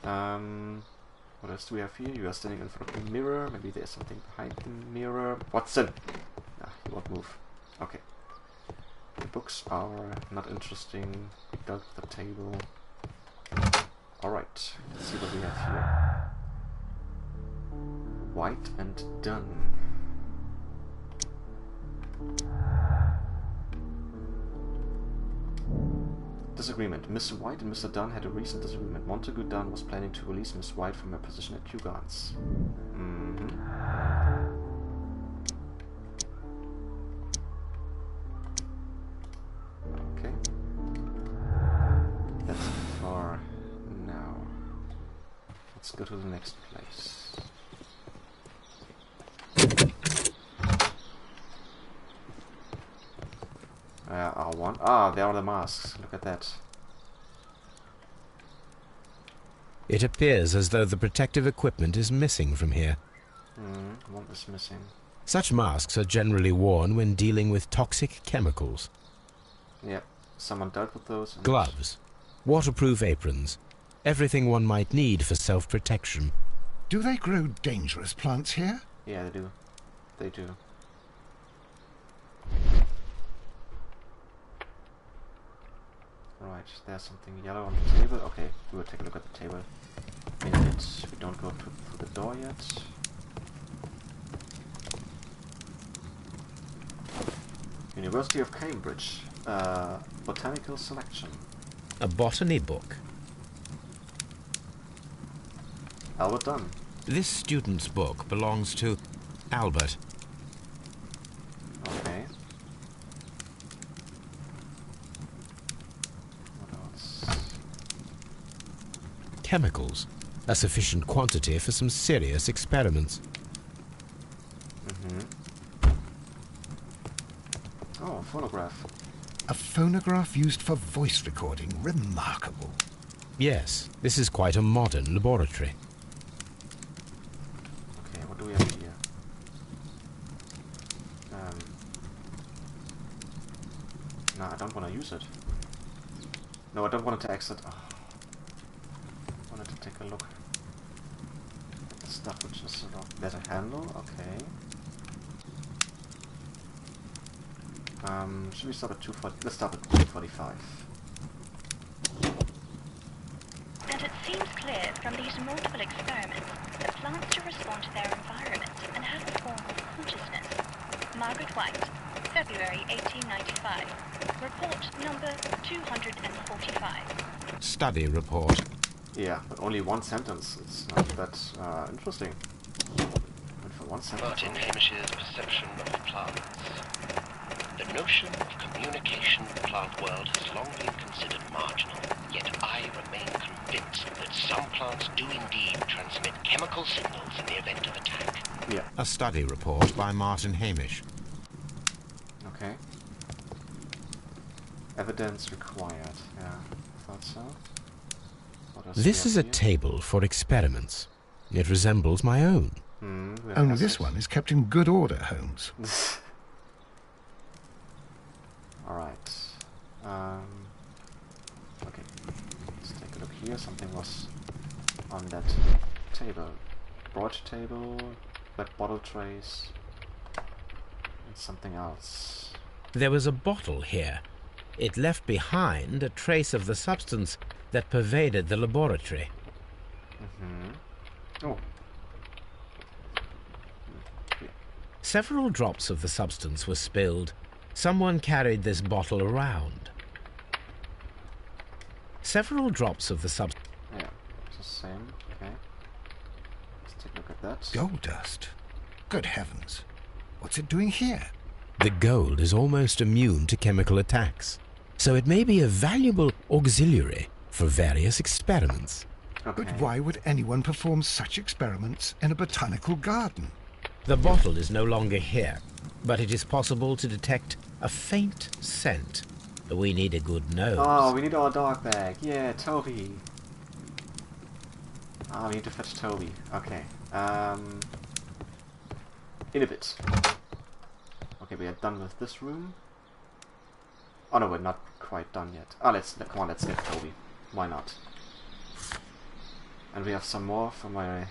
What else do we have here? You are standing in front of the mirror. Maybe there's something behind the mirror. Watson! Ah, he won't move. Okay. The books are not interesting. We dealt with the table. Alright. Let's see what we have here. White and Dunn. Disagreement. Miss White and Mr. Dunn had a recent disagreement. Montague Dunn was planning to release Miss White from her position at Kew Gardens. Okay. That's for now. Let's go to the next place. R1. Ah, there are the masks. Look at that. It appears as though the protective equipment is missing from here. One is missing. Such masks are generally worn when dealing with toxic chemicals. Yeah, someone dealt with those. And Gloves, waterproof aprons, everything one might need for self-protection. Do they grow dangerous plants here? yeah, they do. They do. Right, there's something yellow on the table. Okay, we will take a look at the table in a bit. We don't go through the door yet. University of Cambridge. Botanical selection. A botany book. Albert Dunn. This student's book belongs to Albert. Okay. What else? Chemicals. A sufficient quantity for some serious experiments. Oh, a phonograph. A phonograph used for voice recording. Remarkable. Yes, this is quite a modern laboratory. Okay, what do we have here? No, I don't want to use it. No, I don't want it to exit. Oh. I wanted to take a look at the stuff which is sort of... There's a handle, okay. Should we start at 240? Let's start at 245. And it seems clear from these multiple experiments that plants do respond to their environment and have a form of consciousness. Margaret White, February 1895. Report number 245. Study report. Yeah, but only one sentence. It's not that interesting. But for one sentence. Martin Hamish's perception of plants. The notion of communication in the plant world has long been considered marginal, yet I remain convinced that some plants do indeed transmit chemical signals in the event of attack. Yeah. A study report by Martin Hamish. Okay. Evidence required. Yeah, thought so. What else This we is a have here? table for experiments. It resembles my own. We have Only this assets. one is kept in good order, Holmes. Alright. Okay. Let's take a look here. Something was on that table. Broad table, black bottle trays, and something else. There was a bottle here. It left behind a trace of the substance that pervaded the laboratory. Oh. Several drops of the substance were spilled. Someone carried this bottle around. Several drops of the substance. Yeah, it's the same. Okay. Let's take a look at that. Gold dust. Good heavens. What's it doing here? The gold is almost immune to chemical attacks, so it may be a valuable auxiliary for various experiments. Okay. But why would anyone perform such experiments in a botanical garden? The bottle is no longer here, but it is possible to detect a faint scent. We need a good nose. Oh, we need our dog bag. Yeah, Toby. Ah, we need to fetch Toby. Okay. In a bit. Okay, we are done with this room. Oh no, we're not quite done yet. Ah, come on, let's get Toby. Why not? And we have some more for my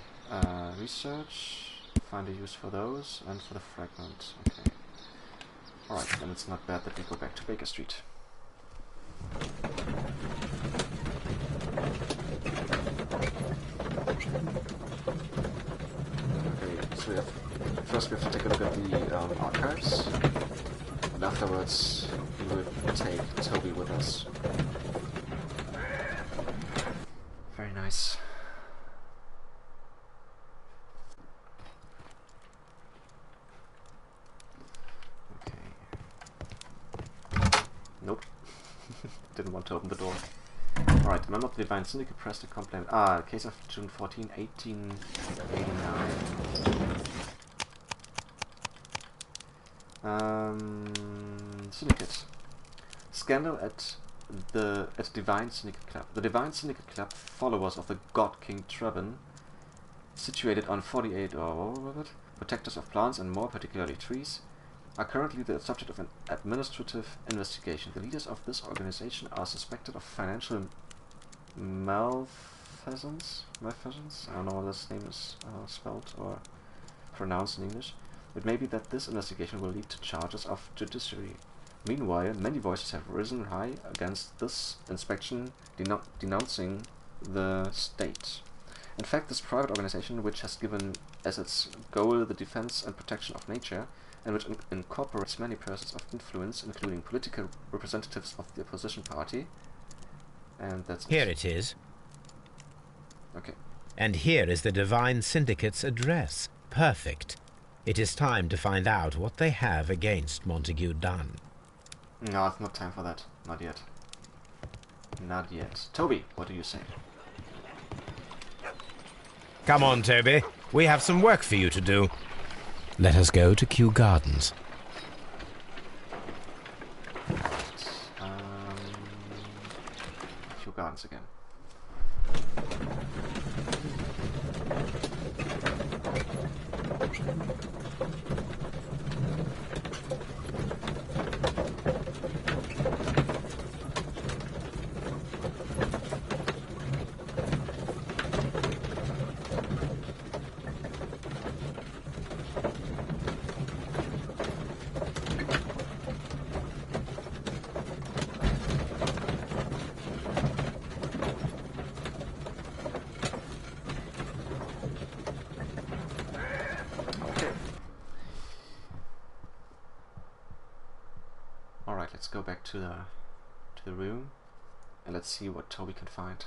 research. Find a use for those and for the fragment. Okay. Alright, then it's not bad that we go back to Baker Street. Okay, so first we have to take a look at the archives, and afterwards we will take Toby with us. nice. Okay. Nope. Didn't want to open the door. Alright, the member of the Divine Syndicate pressed a complaint. Ah, case of June 14, 1889. Syndicate. Scandal at Divine Syndicate Club. The Divine Syndicate Club, followers of the God King Trebon, situated on 48 protectors of plants and more particularly trees, are currently the subject of an administrative investigation. The leaders of this organization are suspected of financial malfeasance? I don't know how this name is spelled or pronounced in English. It may be that this investigation will lead to charges of judiciary. Meanwhile, many voices have risen high against this inspection, denouncing the state. In fact, this private organization, which has given as its goal the defense and protection of nature, and which incorporates many persons of influence, including political representatives of the opposition party, and that's Here it is. Okay. And here is the Divine Syndicate's address. Perfect. It is time to find out what they have against Montague Dunn. No, it's not time for that. Not yet. Not yet. Toby, what do you say? Come on, Toby. We have some work for you to do. Let us go to Kew Gardens. Kew Gardens again. Alright, let's go back to the room and let's see what Toby can find.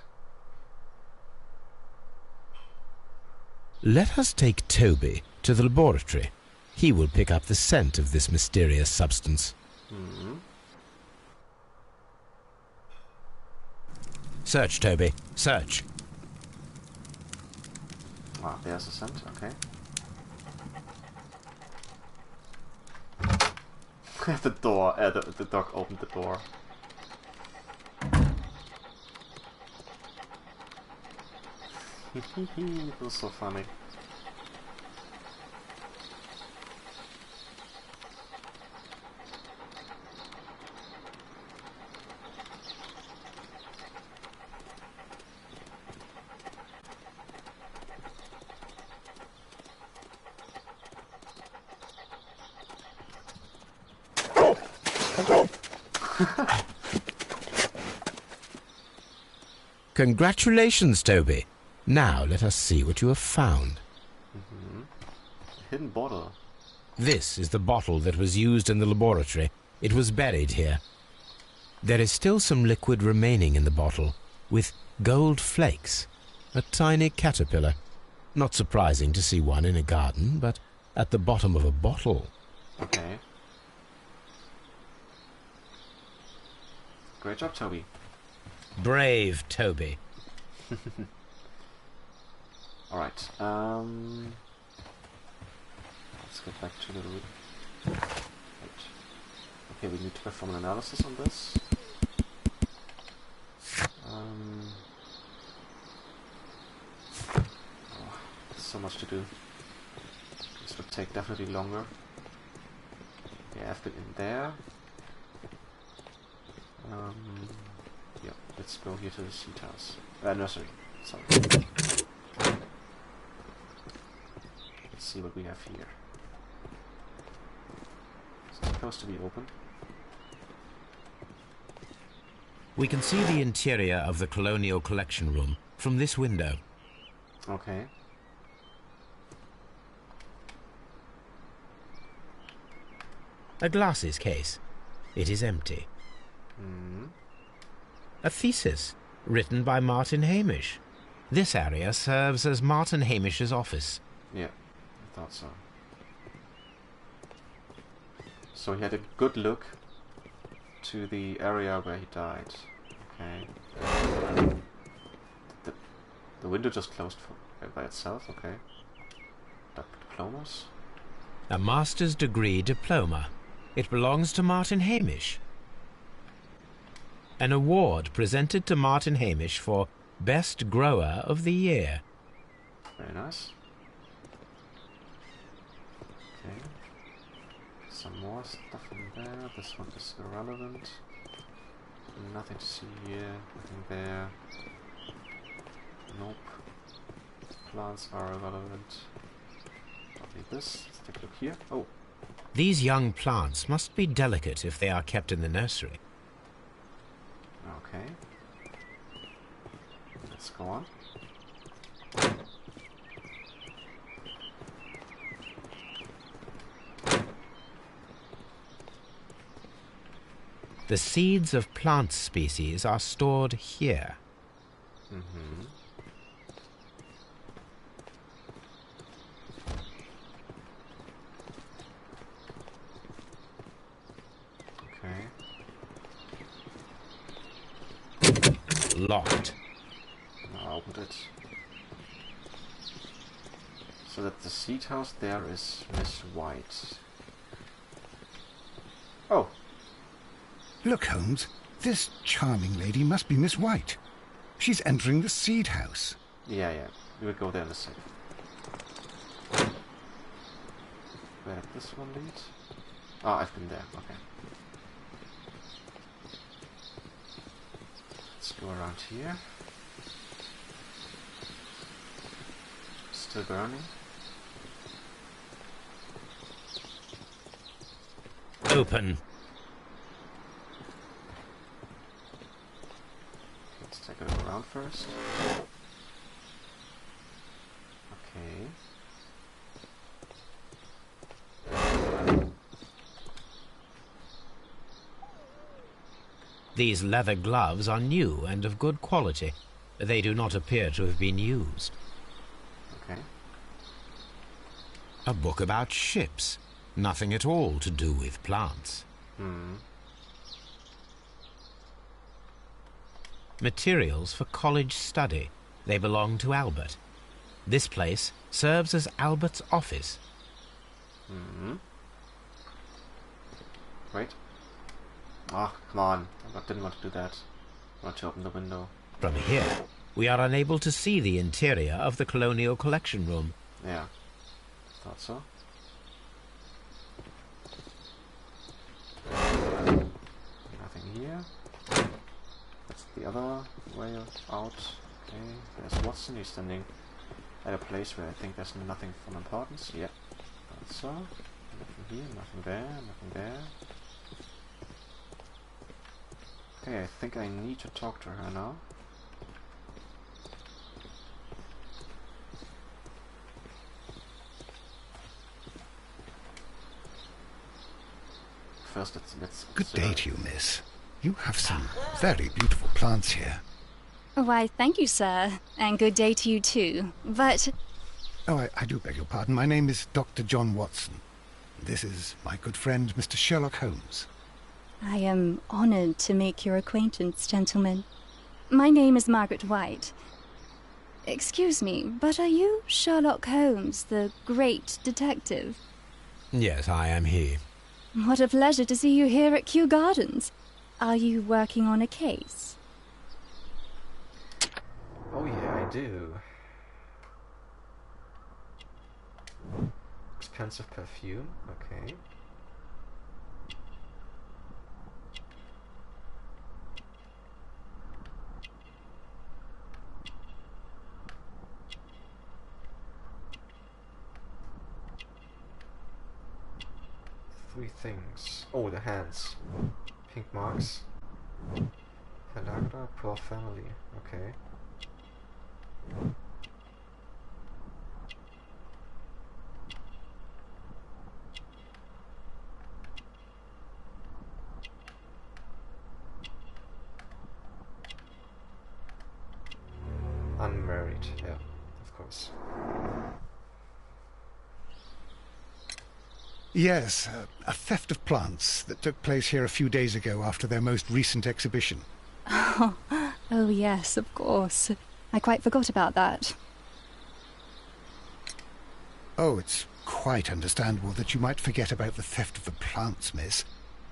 Let us take Toby to the laboratory. He will pick up the scent of this mysterious substance. Search, Toby. Search. Ah, there's the scent, okay. The door, the dog opened the door. It was so funny. Congratulations, Toby. Now let us see what you have found. Hidden bottle. This is the bottle that was used in the laboratory. It was buried here. There is still some liquid remaining in the bottle, with gold flakes. A tiny caterpillar. Not surprising to see one in a garden, but at the bottom of a bottle. Okay. Great job, Toby. Brave Toby. Alright, let's get back to the root. Right. Okay, we need to perform an analysis on this. Oh, so much to do. This would take definitely longer. Yeah, I've been in there. Yeah, let's go here to the seat house. Nursery, sorry. Let's see what we have here. It's supposed to be open. We can see the interior of the Colonial Collection Room from this window. Okay. A glasses case. It is empty. A thesis written by Martin Hamish. This area serves as Martin Hamish's office. Yeah, I thought so. So he had a good look to the area where he died. Okay. The window just closed by itself, okay. Diplomas? A master's degree diploma. It belongs to Martin Hamish. An award presented to Martin Hamish for Best Grower of the Year. Very nice. Okay. Some more stuff in there. This one is irrelevant. Nothing to see here. Nothing there. Nope. Plants are irrelevant. Probably this. Let's take a look here. Oh. These young plants must be delicate if they are kept in the nursery. Okay. Let's go on. The seeds of plant species are stored here. Mm-hmm. Okay. Locked. Now opened it. So that the seed house there is Miss White. Oh. Look, Holmes. This charming lady must be Miss White. She's entering the seed house. Yeah. We will go there in a sec. Where did this one lead? Ah, I've been there. Okay. Let's go around here. Still burning. Open. Let's take a look around first. Okay. These leather gloves are new and of good quality. They do not appear to have been used. Okay. A book about ships. Nothing at all to do with plants. Materials for college study. They belong to Albert. This place serves as Albert's office. Wait. Ah, come on. I didn't want to do that. I want to open the window. From here, we are unable to see the interior of the Colonial Collection Room. Yeah. Thought so. Nothing here. That's the other way out. Okay. There's Watson. He's standing at a place where I think there's nothing from importance. Yeah. Thought so. Nothing here. Nothing there. Nothing there. Okay, I think I need to talk to her now. First, let's Good day to you, miss. You have some very beautiful plants here. Why, thank you, sir. And good day to you, too. But... Oh, I do beg your pardon. My name is Dr. John Watson. This is my good friend, Mr. Sherlock Holmes. I am honored to make your acquaintance, gentlemen. My name is Margaret White. Excuse me, but are you Sherlock Holmes, the great detective? Yes, I am he. What a pleasure to see you here at Kew Gardens. Are you working on a case? Oh yeah, I do. Expensive perfume, okay. Three things. Oh, the hands. Pink marks. Pelagra, poor family. Okay. Unmarried. right? Yeah, of course. Yes, a theft of plants that took place here a few days ago after their most recent exhibition. Oh, yes, of course. I quite forgot about that. Oh, it's quite understandable that you might forget about the theft of the plants, miss,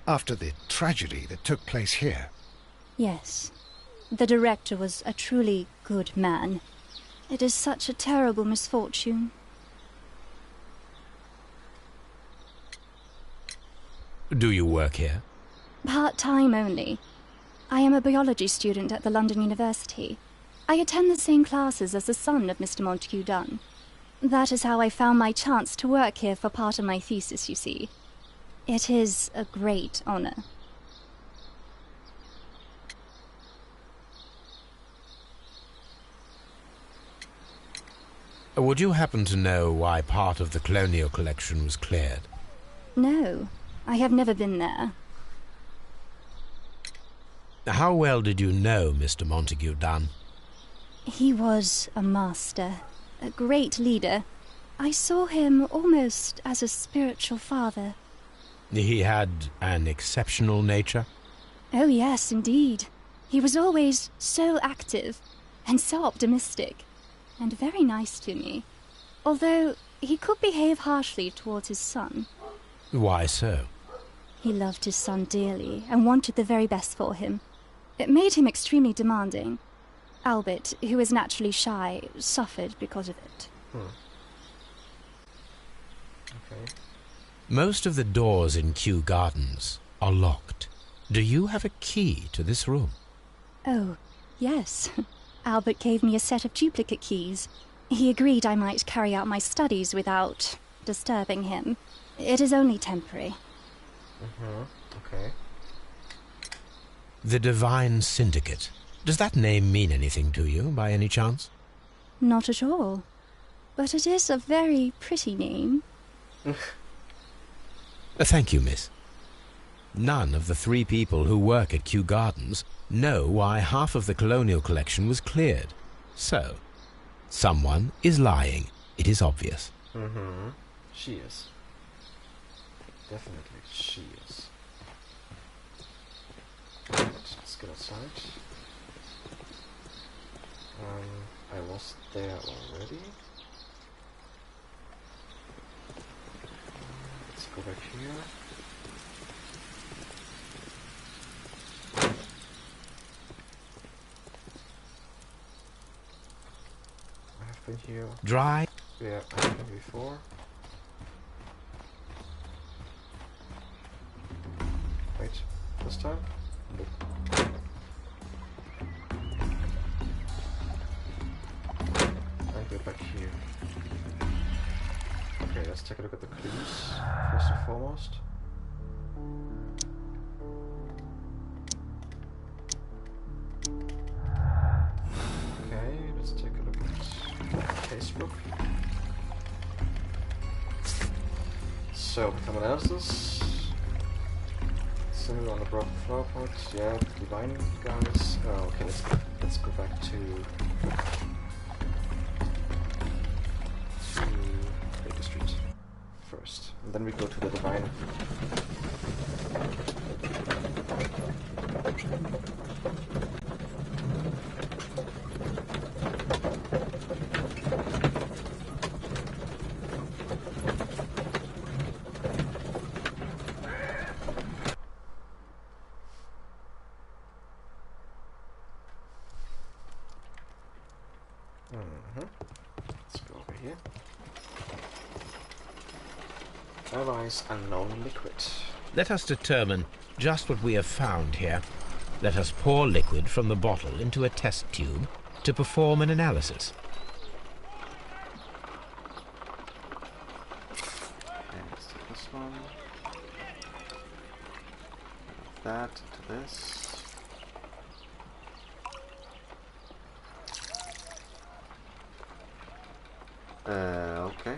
after the tragedy that took place here. Yes. The director was a truly good man. It is such a terrible misfortune. Do you work here? Part-time only. I am a biology student at the London University. I attend the same classes as the son of Mr. Montague Dunn. That is how I found my chance to work here for part of my thesis, you see. It is a great honor. Would you happen to know why part of the colonial collection was cleared? No, I have never been there. How well did you know Mr. Montague Dunn? He was a master, a great leader. I saw him almost as a spiritual father. He had an exceptional nature? Oh yes, indeed. He was always so active and so optimistic, and very nice to me. Although he could behave harshly towards his son. Why so? He loved his son dearly and wanted the very best for him. It made him extremely demanding. Albert, who is naturally shy, suffered because of it. Okay. Most of the doors in Kew Gardens are locked. Do you have a key to this room? Oh, yes. Albert gave me a set of duplicate keys. He agreed I might carry out my studies without disturbing him. It is only temporary. Okay. The Divine Syndicate. Does that name mean anything to you, by any chance? Not at all. But it is a very pretty name. Thank you, miss. None of the 3 people who work at Kew Gardens know why half of the colonial collection was cleared. So, someone is lying. It is obvious. She is. Definitely she is. Let's get outside. I was there already. Let's go back here. I have been here. Dry. Yeah, I have been before. Wait, this time? Nope. And we're back here. Okay, let's take a look at the clues, first and foremost. Okay, let's take a look at Casebook. So, become analysis. Similar on the broken flower pot. Yeah, divine guys. Oh, okay, let's go back to Baker Street first, and then we go to the divine. Let's go over here. Allies unknown liquid. Let us determine just what we have found here. Let us pour liquid from the bottle into a test tube to perform an analysis. Okay, let's take this one. That to this. Okay.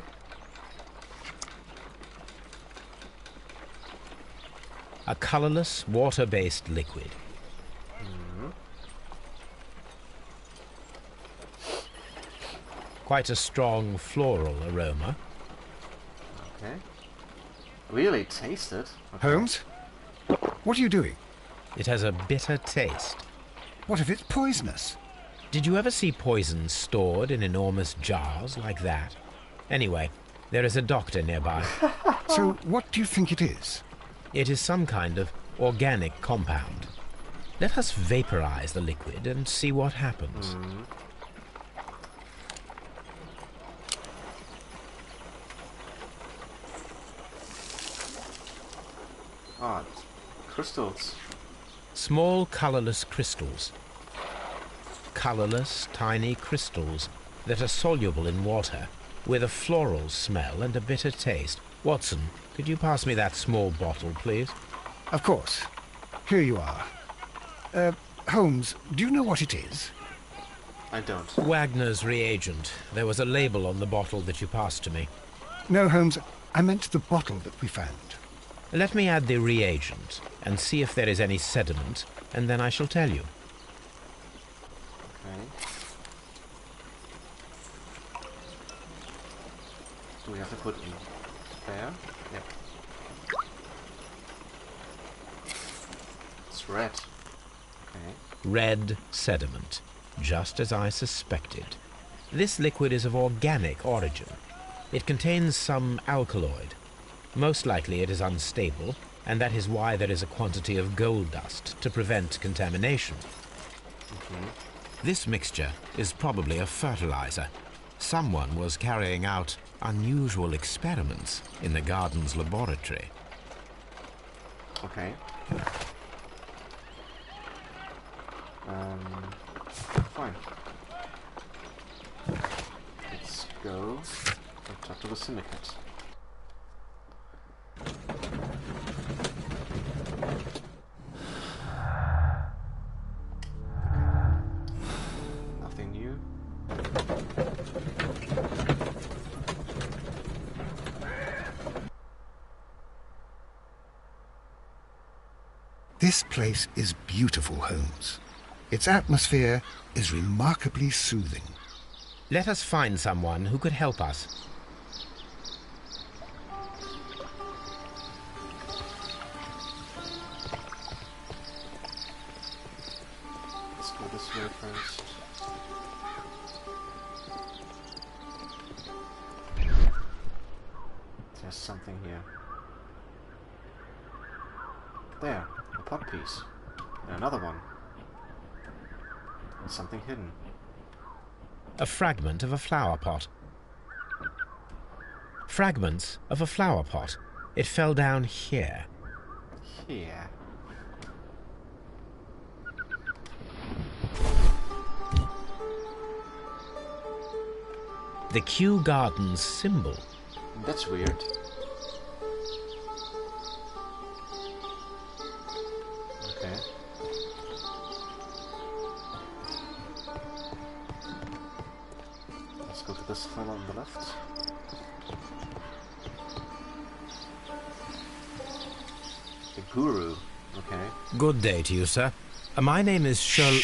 A colorless, water-based liquid. Quite a strong floral aroma. Okay. Really taste it. Okay. Holmes? What are you doing? It has a bitter taste. What if it's poisonous? Did you ever see poison stored in enormous jars like that? Anyway, there is a doctor nearby. So what do you think it is? It is some kind of organic compound. Let us vaporize the liquid and see what happens. Ah, crystals. Small colorless crystals. Colorless, tiny crystals that are soluble in water, with a floral smell and a bitter taste. Watson, could you pass me that small bottle, please? Of course. Here you are. Holmes, do you know what it is? I don't. Wagner's reagent. There was a label on the bottle that you passed to me. No, Holmes, I meant the bottle that we found. Let me add the reagent and see if there is any sediment, and then I shall tell you. Okay. Do we have to put in there? Yep. It's red. Okay. Red sediment, just as I suspected. This liquid is of organic origin. It contains some alkaloid. Most likely it is unstable, and that is why there is a quantity of gold dust to prevent contamination. This mixture is probably a fertilizer. Someone was carrying out unusual experiments in the garden's laboratory. Okay. Fine. Let's go and talk to the syndicate. Nothing new. This place is beautiful, Holmes. Its atmosphere is remarkably soothing. Let us find someone who could help us. Let's go this way first. There's something here. There, a pot piece. And another one. And something hidden. A fragment of a flower pot. Fragments of a flower pot. It fell down here. Here. The Kew Gardens symbol. That's weird. Okay. Let's go to this fellow on the left. The guru. Okay. Good day to you, sir. My name is Sherlock...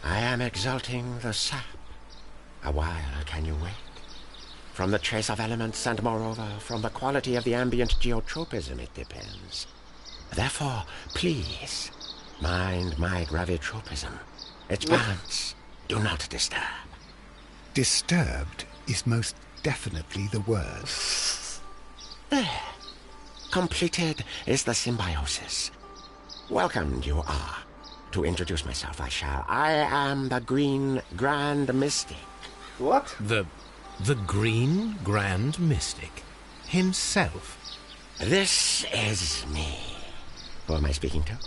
I am exalting the sap. A while can you wait? From the trace of elements and, moreover, from the quality of the ambient geotropism it depends. Therefore, please, mind my gravitropism. Its balance. Do not disturb. Disturbed is most definitely the word. There. Completed is the symbiosis. Welcomed you are. To introduce myself, I am the Green Grand Mystic. What? The Green Grand Mystic himself. This is me. Who am I speaking to?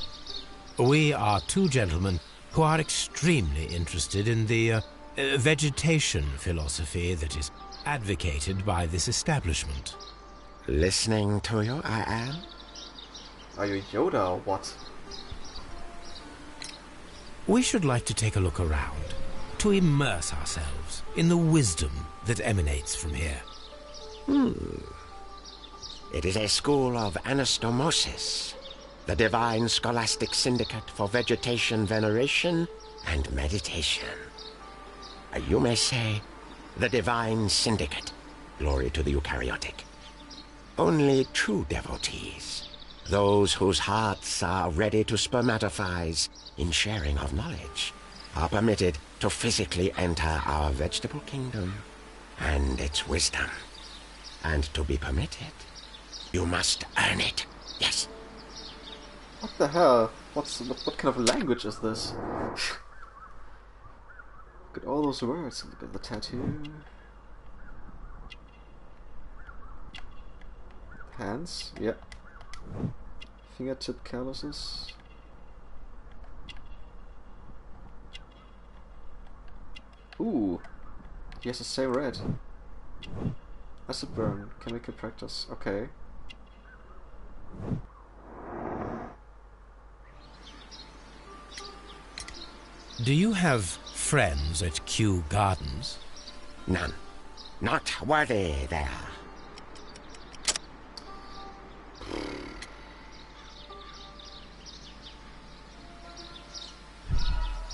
We are two gentlemen who are extremely interested in the vegetation philosophy that is advocated by this establishment. Listening to you, I am. Are you Yoda or what? We should like to take a look around, to immerse ourselves in the wisdom that emanates from here. It is a school of anastomosis, the divine scholastic syndicate for vegetation veneration and meditation. You may say, the Divine Syndicate. Glory to the eukaryotic. Only true devotees, those whose hearts are ready to spermatophize in sharing of knowledge, are permitted to physically enter our vegetable kingdom and its wisdom. And to be permitted, you must earn it. Yes. What the hell? What kind of language is this? Look at all those words. Look at the tattoo. Hands, yep. Fingertip calluses. Ooh, he has to say red. Acid burn, chemical practice, okay. Do you have friends at Kew Gardens? None. Not worthy there.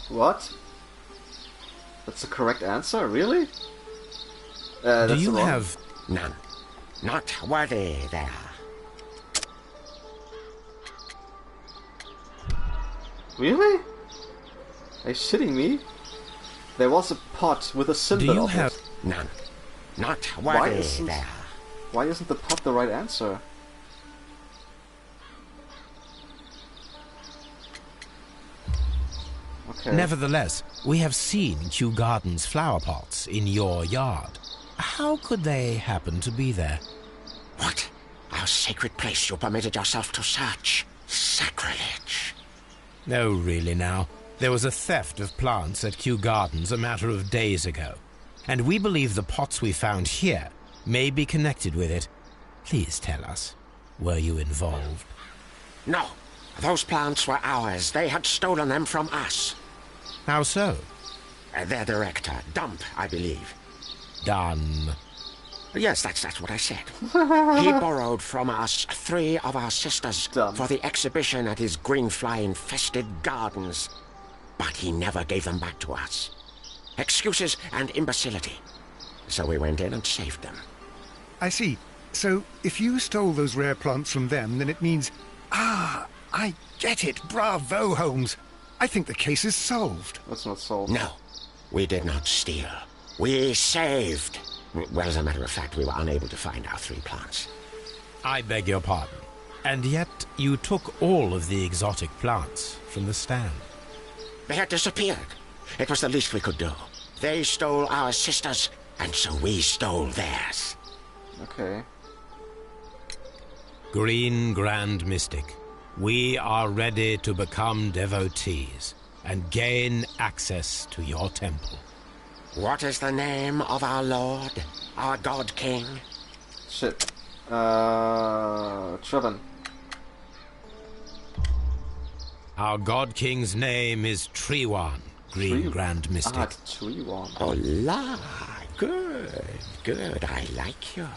What? That's the correct answer? Really? Do That's you wrong. have... None. Not worthy there. Really? Are you shitting me? There was a pot with a symbol Do you on have... it. None. Not Why worthy isn't... there. Why isn't the pot the right answer? Okay. Nevertheless, we have seen Kew Gardens flower pots in your yard. How could they happen to be there? What? Our sacred place you permitted yourself to search. Sacrilege. No, really now. There was a theft of plants at Kew Gardens a matter of days ago, and we believe the pots we found here may be connected with it. Please tell us, were you involved? No. Those plants were ours. They had stolen them from us. How so? Their director, Dump, I believe. Done. Yes, that's what I said. He borrowed from us 3 of our sisters Dumb. for the exhibition at his green fly-infested gardens. But he never gave them back to us. Excuses and imbecility. So we went in and saved them. I see. So, if you stole those rare plants from them, then it means... Ah, I get it. Bravo, Holmes. I think the case is solved. That's not solved. No, we did not steal. We saved. Well, as a matter of fact, we were unable to find our 3 plants. I beg your pardon. And yet you took all of the exotic plants from the stand. They had disappeared. It was the least we could do. They stole our sisters, and so we stole theirs. Okay. Green Grand Mystic, we are ready to become devotees and gain access to your temple. What is the name of our Lord, our God King? Shit. Trevin. Our God King's name is Trewan, Green Tree- Grand Mystic. Ah, it's Trewan. Oh, la. Good, good. I like you.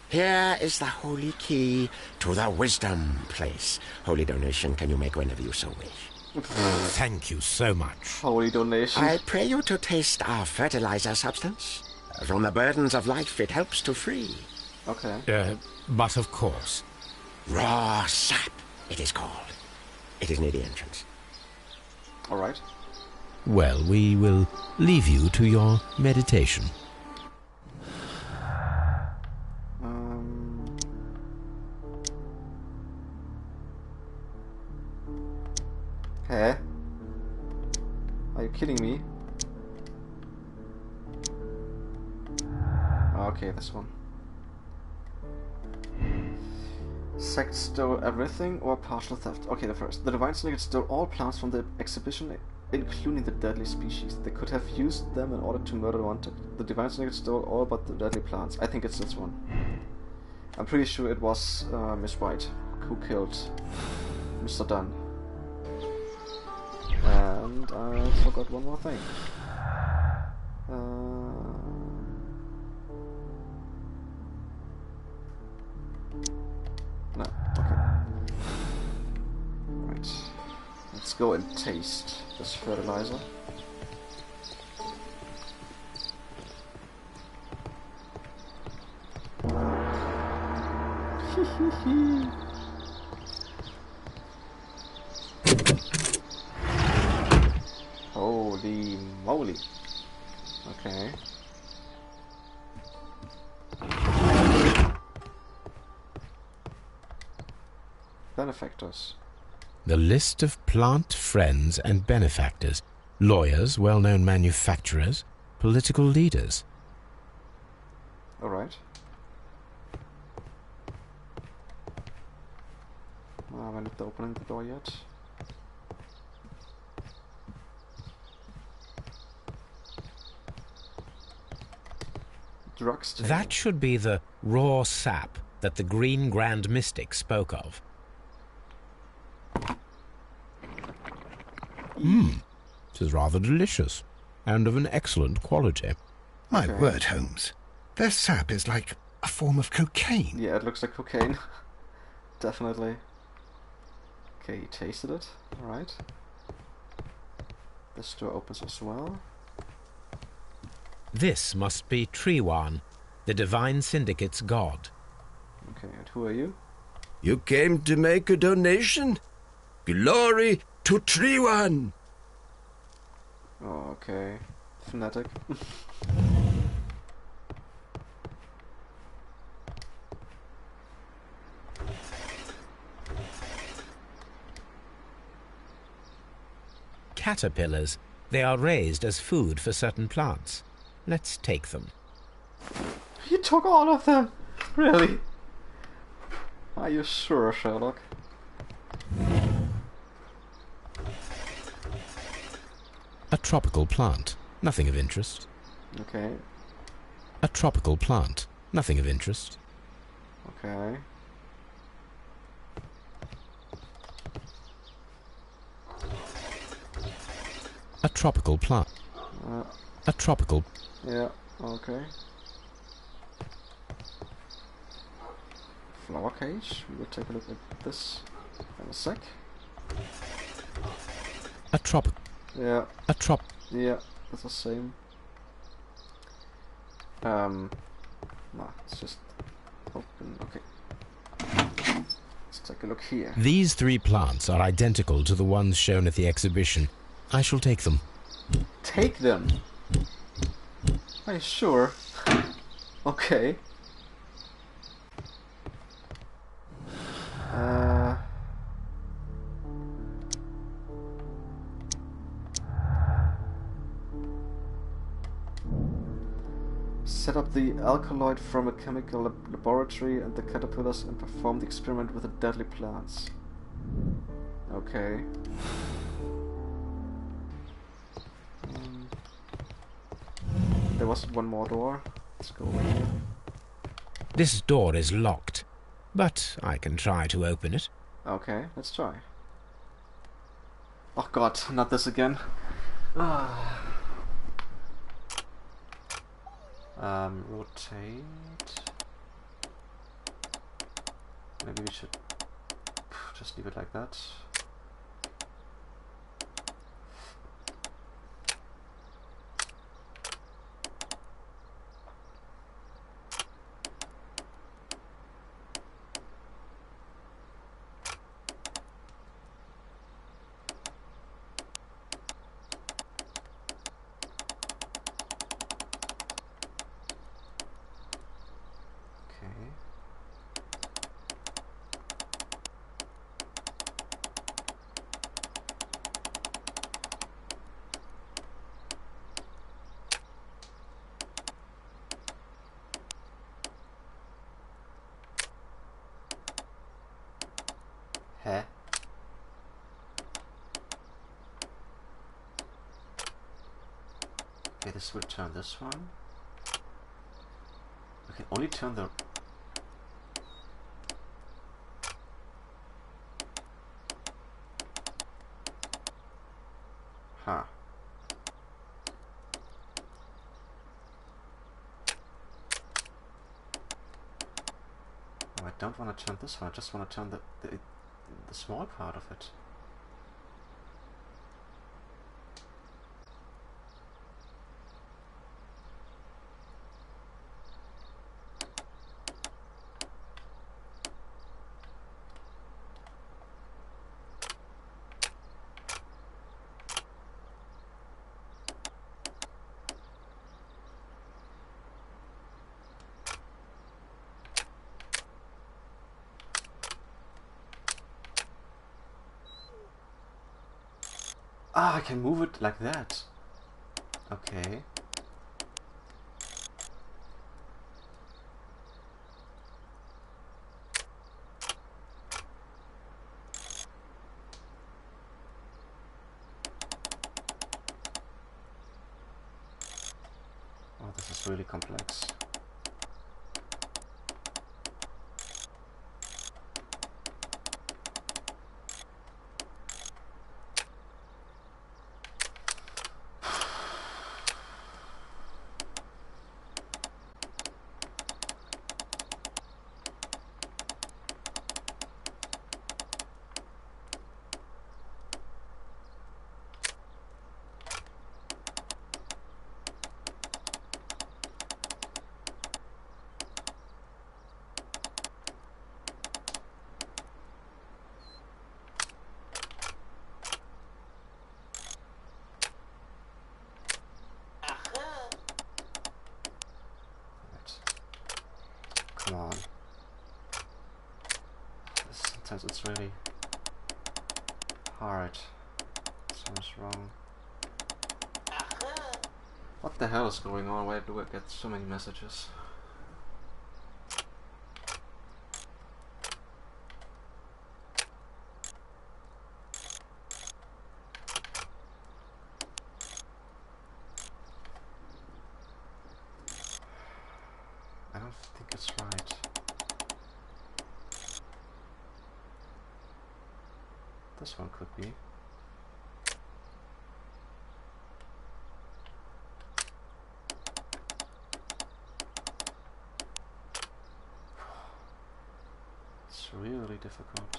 Here is the holy key to the wisdom place. Holy donation can you make whenever you so wish. Thank you so much. Holy donation. I pray you to taste our fertilizer substance. From the burdens of life it helps to free. Okay. But of course. Raw sap, it is called. It is near the entrance. Alright. Well, we will leave you to your meditation. Hä? Are you kidding me? Okay, this one. Sect stole everything or partial theft. Okay, the first. The Divine Syndicate stole all plants from the exhibition, including the deadly species. They could have used them in order to murder the wanted. The Divine Syndicate stole all but the deadly plants. I think it's this one. I'm pretty sure it was Miss White who killed Mr. Dunn. And I forgot one more thing. No, okay. Right. Let's go and taste this fertilizer. Holy moly. Okay. Benefactors. The list of plant friends and benefactors. Lawyers, well-known manufacturers, political leaders. Alright. We're not opening the door yet. Drugs table. That should be the raw sap that the Green Grand Mystic spoke of. It is rather delicious, and of an excellent quality. My Okay. word, Holmes. Their sap is like a form of cocaine. Yeah, it looks like cocaine. Definitely. Okay, he tasted it. Alright. This door opens as well. This must be Triwan, the Divine Syndicate's god. Okay, and who are you? You came to make a donation? Glory to Triwan! Oh, okay. Fanatic. Caterpillars. They are raised as food for certain plants. Let's take them. You took all of them! Really? Are you sure, Sherlock? A tropical plant. Nothing of interest. Okay, A tropical plant. Nothing of interest. okay. A tropical plant. A tropical... Yeah, okay. Flower cage. We will take a look at this in a sec. A tropic... Yeah, A trop... yeah, it's the same. No, it's just open. Okay. Let's take a look here. These three plants are identical to the ones shown at the exhibition. I shall take them. Take them. Are you sure? Okay. Set up the alkaloid from a chemical laboratory and the caterpillars and perform the experiment with the deadly plants. Okay. There was one more door. Let's go over here. This door is locked, but I can try to open it. Okay, let's try. Oh god, not this again. Rotate. Maybe we should just leave it like that. Huh? Okay, this will turn this one. We can only turn the... Huh. Oh, I don't want to turn this one, I just want to turn the small part of it. Ah, I can move it like that. Okay. Oh, this is really complex. Come on. Sometimes it's really hard. Something's wrong. What the hell is going on? Why do I get so many messages? I don't think it's right. This one could be. It's really difficult.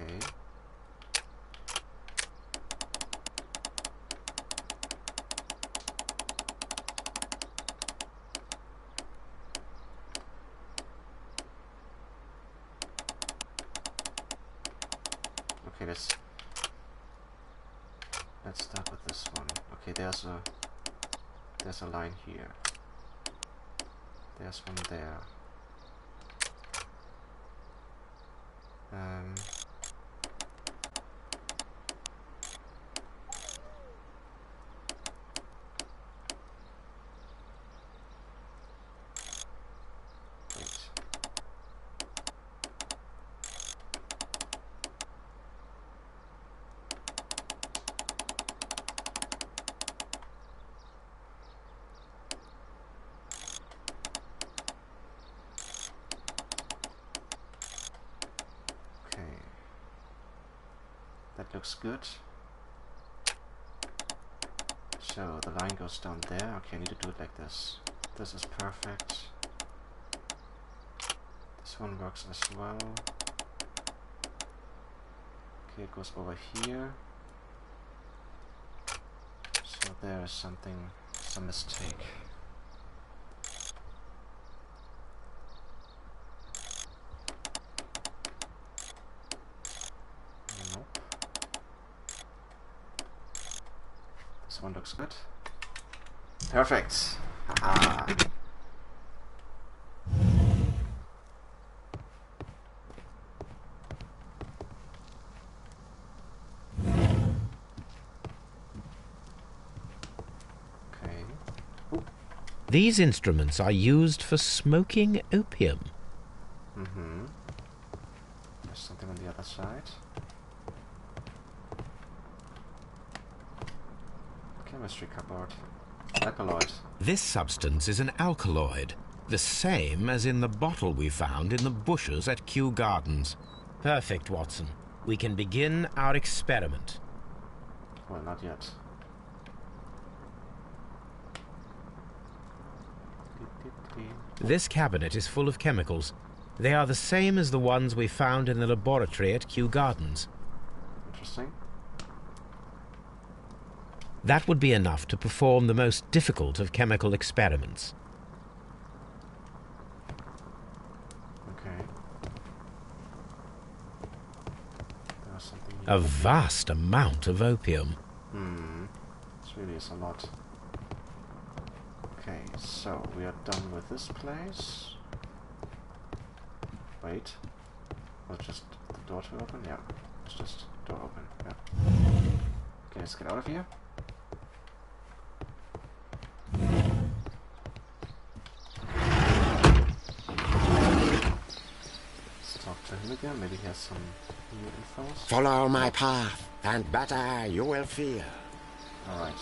Okay. Okay, let's start with this one. Okay, there's a line here. There's one there. Wait. Okay. That looks good. So the line goes down there. Okay, I need to do it like this. This is perfect. This one works as well. Okay, it goes over here. So there is some mistake. Nope. This one looks good. Perfect. Haha. Okay. Ooh. These instruments are used for smoking opium. Mm-hmm. There's something on the other side. Chemistry cupboard. Alkaloid. This substance is an alkaloid, the same as in the bottle we found in the bushes at Kew Gardens. Perfect, Watson. We can begin our experiment. Well, not yet. This cabinet is full of chemicals. They are the same as the ones we found in the laboratory at Kew Gardens. Interesting. That would be enough to perform the most difficult of chemical experiments. Okay. There's something A vast amount of opium. This really is a lot. Okay, so we are done with this place. Wait. Was just the door to open? Yeah. It's just door open. Yeah. Okay, let's get out of here. Let's talk to him again. Maybe he has some new info. Follow my path, and better you will fear. Alright.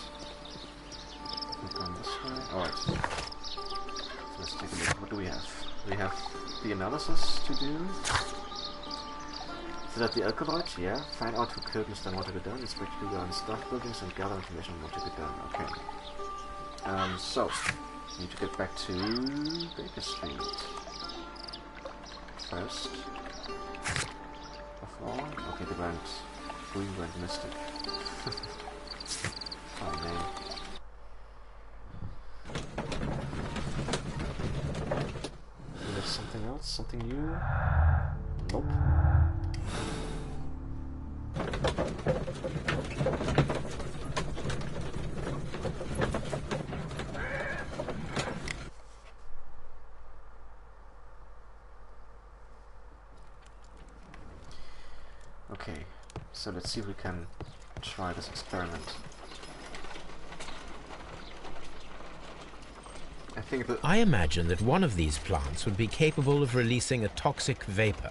We're going this way. Alright. So let's take a look. What do we have? We have the analysis to do. Is that the alkaloid? Yeah. Find out who killed Mr. Montagadon, inspect legal and staff buildings, and gather information on Montagadon. Okay. So, we need to get back to Baker Street. First. Of all. Okay, we went Mystic. Oh man. We have something else? Something new? Nope. Okay, so let's see if we can try this experiment. I imagine that one of these plants would be capable of releasing a toxic vapor.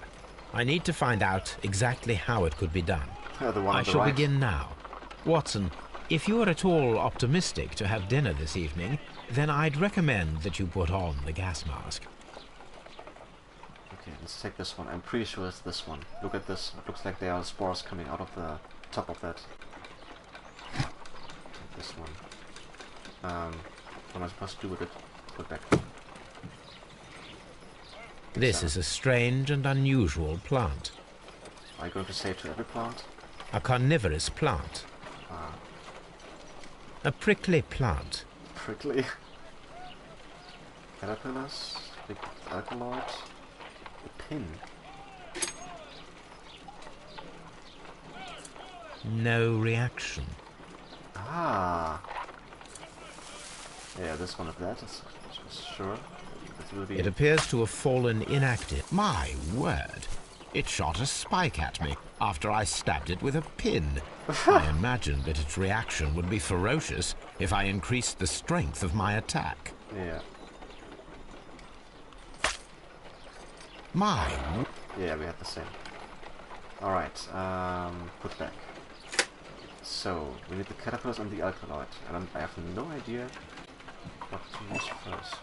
I need to find out exactly how it could be done. I shall begin now. Watson, if you are at all optimistic to have dinner this evening, then I'd recommend that you put on the gas mask. Okay, let's take this one. I'm pretty sure it's this one. Look at this. It looks like there are spores coming out of the top of that. Take this one. What am I supposed to do with it? Put back. This is a strange and unusual plant. Are you going to say it to every plant? A carnivorous plant. A prickly plant. Prickly? Caterpillars? Big alkaloid? A pin? No reaction. Ah! Yeah, this one of that is sure. It appears to have fallen inactive. My word! It shot a spike at me after I stabbed it with a pin. I imagined that its reaction would be ferocious if I increased the strength of my attack. Yeah. Yeah, we had the same. Alright, put back. So, we need the caterpillars and the alkaloid. And I have no idea what to use first.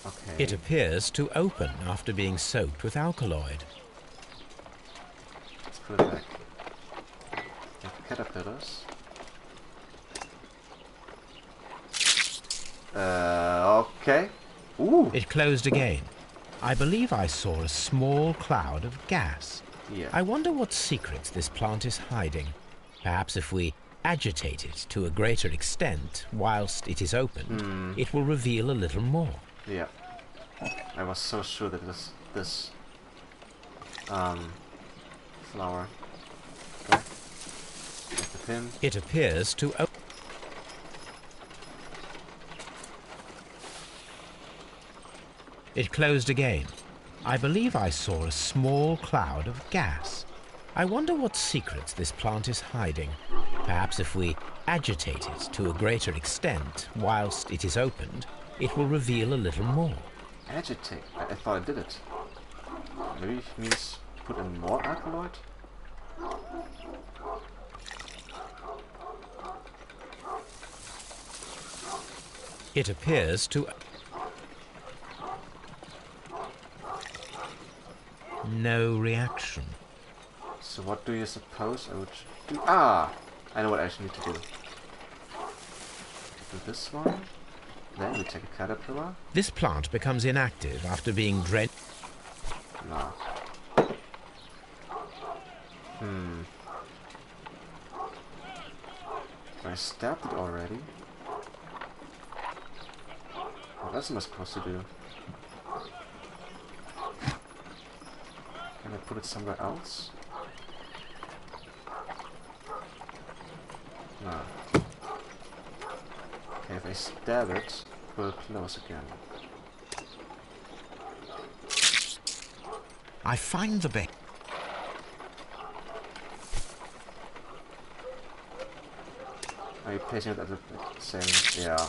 Okay. It appears to open after being soaked with alkaloid. Let's put it back. Get the caterpillars. Okay. Ooh! It closed again. I believe I saw a small cloud of gas. Yeah. I wonder what secrets this plant is hiding. Perhaps if we agitate it to a greater extent whilst it is opened, it will reveal a little more. Yeah. I was so sure that this flower. Okay. Get the pin. It appears to open. It closed again. I believe I saw a small cloud of gas. I wonder what secrets this plant is hiding. Perhaps if we agitate it to a greater extent whilst it is opened, it will reveal a little more. Agitate? I thought I did it. Maybe it means put in more alkaloid? It appears to... No reaction. So what do you suppose I would do? Ah! I know what I actually need to do. Do this one. Then we take a caterpillar. This plant becomes inactive after being drenched. No. I stabbed it already. What What am I supposed to do? Can I put it somewhere else? No. Okay, if I stab it, it will close again. I find the bait. Are you placing it at the same... yeah.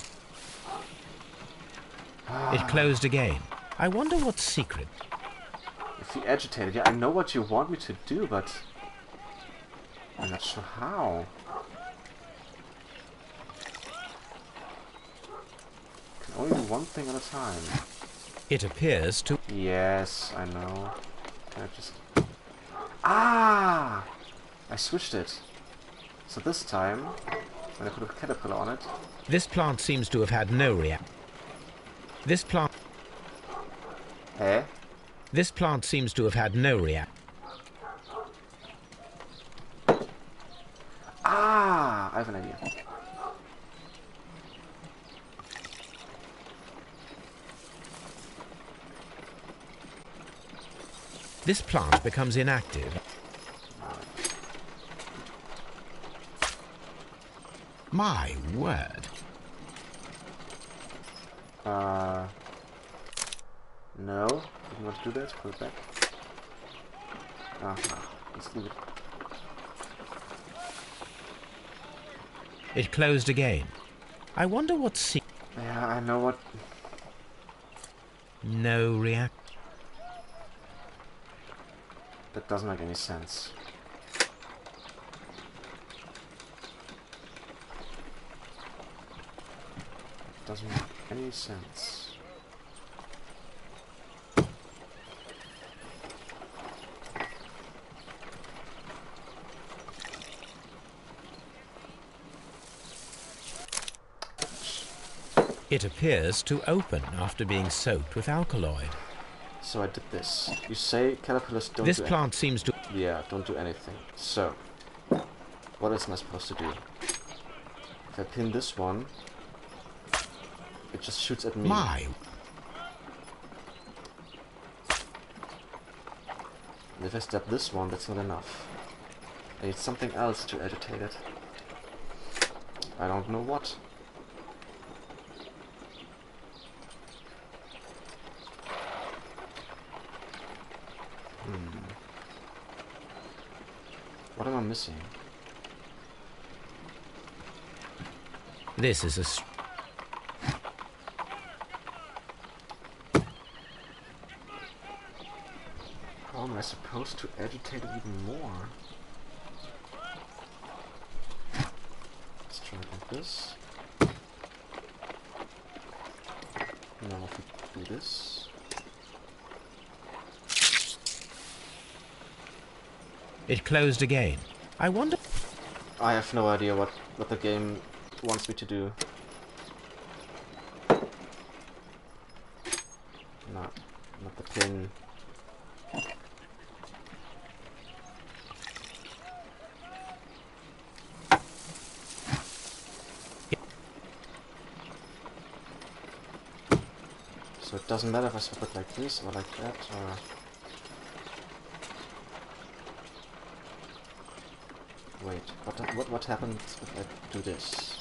It closed again. I wonder what secret. If you agitate it, yeah, I know what you want me to do, but... I'm not sure how. Can only do one thing at a time. It appears to... Yes, I know. Can I just... Ah! I switched it. So this time, when I put a caterpillar on it... This plant seems to have had no reaction. This plant... Eh? This plant seems to have had no reaction. Ah! I have an idea. This plant becomes inactive. My word. No. Didn't want to do that. Put it back. Ah, no. Let's leave it. It closed again. I wonder what Yeah, I know what... No react. That doesn't make any sense. Doesn't make any sense. It appears to open after being soaked with alkaloid. So I did this. You say caterpillars don't This do plant seems to... Yeah, don't do anything. So, what else am I supposed to do? If I pin this one, it just shoots at me. My. And if I stab this one, that's not enough. I need something else to agitate it. I don't know what. What am I missing? This is a... How am I supposed to agitate it even more? Let's try it like this. Now if we do this. It closed again. I wonder... I have no idea what the game wants me to do. Not the pin. So it doesn't matter if I swap it like this or like that, or... Wait, what happens if I do this?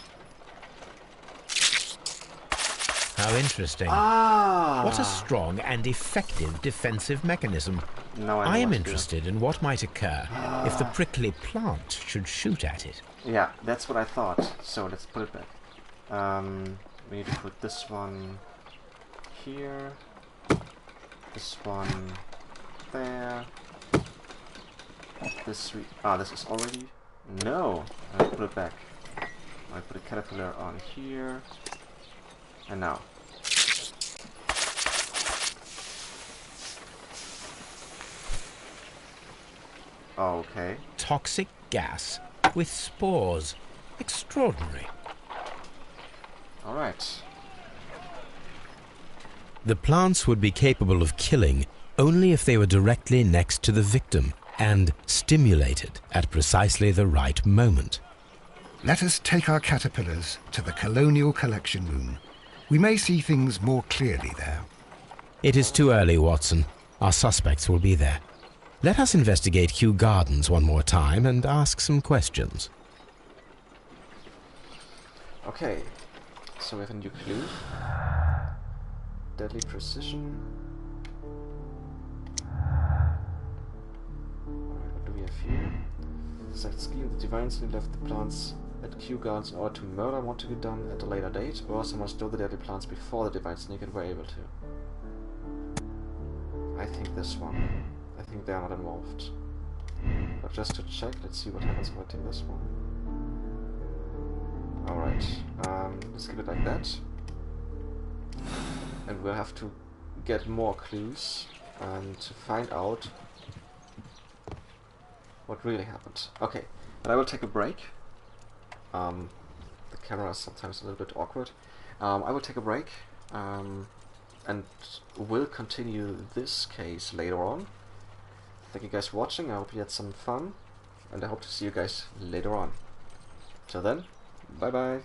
How interesting. Ah! What a strong and effective defensive mechanism. Now I am what to do. interested in what might occur if the prickly plant should shoot at it. Yeah, that's what I thought. So let's put it back. We need to put this one here. This one there. This is already... No! I put it back. I put a caterpillar on here. And now. Okay. Toxic gas with spores. Extraordinary. Alright. The plants would be capable of killing only if they were directly next to the victim and stimulated at precisely the right moment. Let us take our caterpillars to the Colonial Collection Room We may see things more clearly there. It is too early, Watson. Our suspects will be there. Let us investigate Kew Gardens one more time and ask some questions. Okay, so we have a new clue. Deadly precision. Alright, what do we have here? Exact scheme, the divine scheme left the plants at Kew Gardens in order to murder want to be done at a later date, or someone stole the deadly plants before the divine snake and were able to. I think this one. I think they are not involved. But just to check, let's see what happens if I take this one. Alright, let's keep it like that. And we'll have to get more clues and to find out what really happened. Okay, but I will take a break. The camera is sometimes a little bit awkward. I will take a break and will continue this case later on. Thank you guys for watching. I hope you had some fun, and I hope to see you guys later on. Till then, bye bye.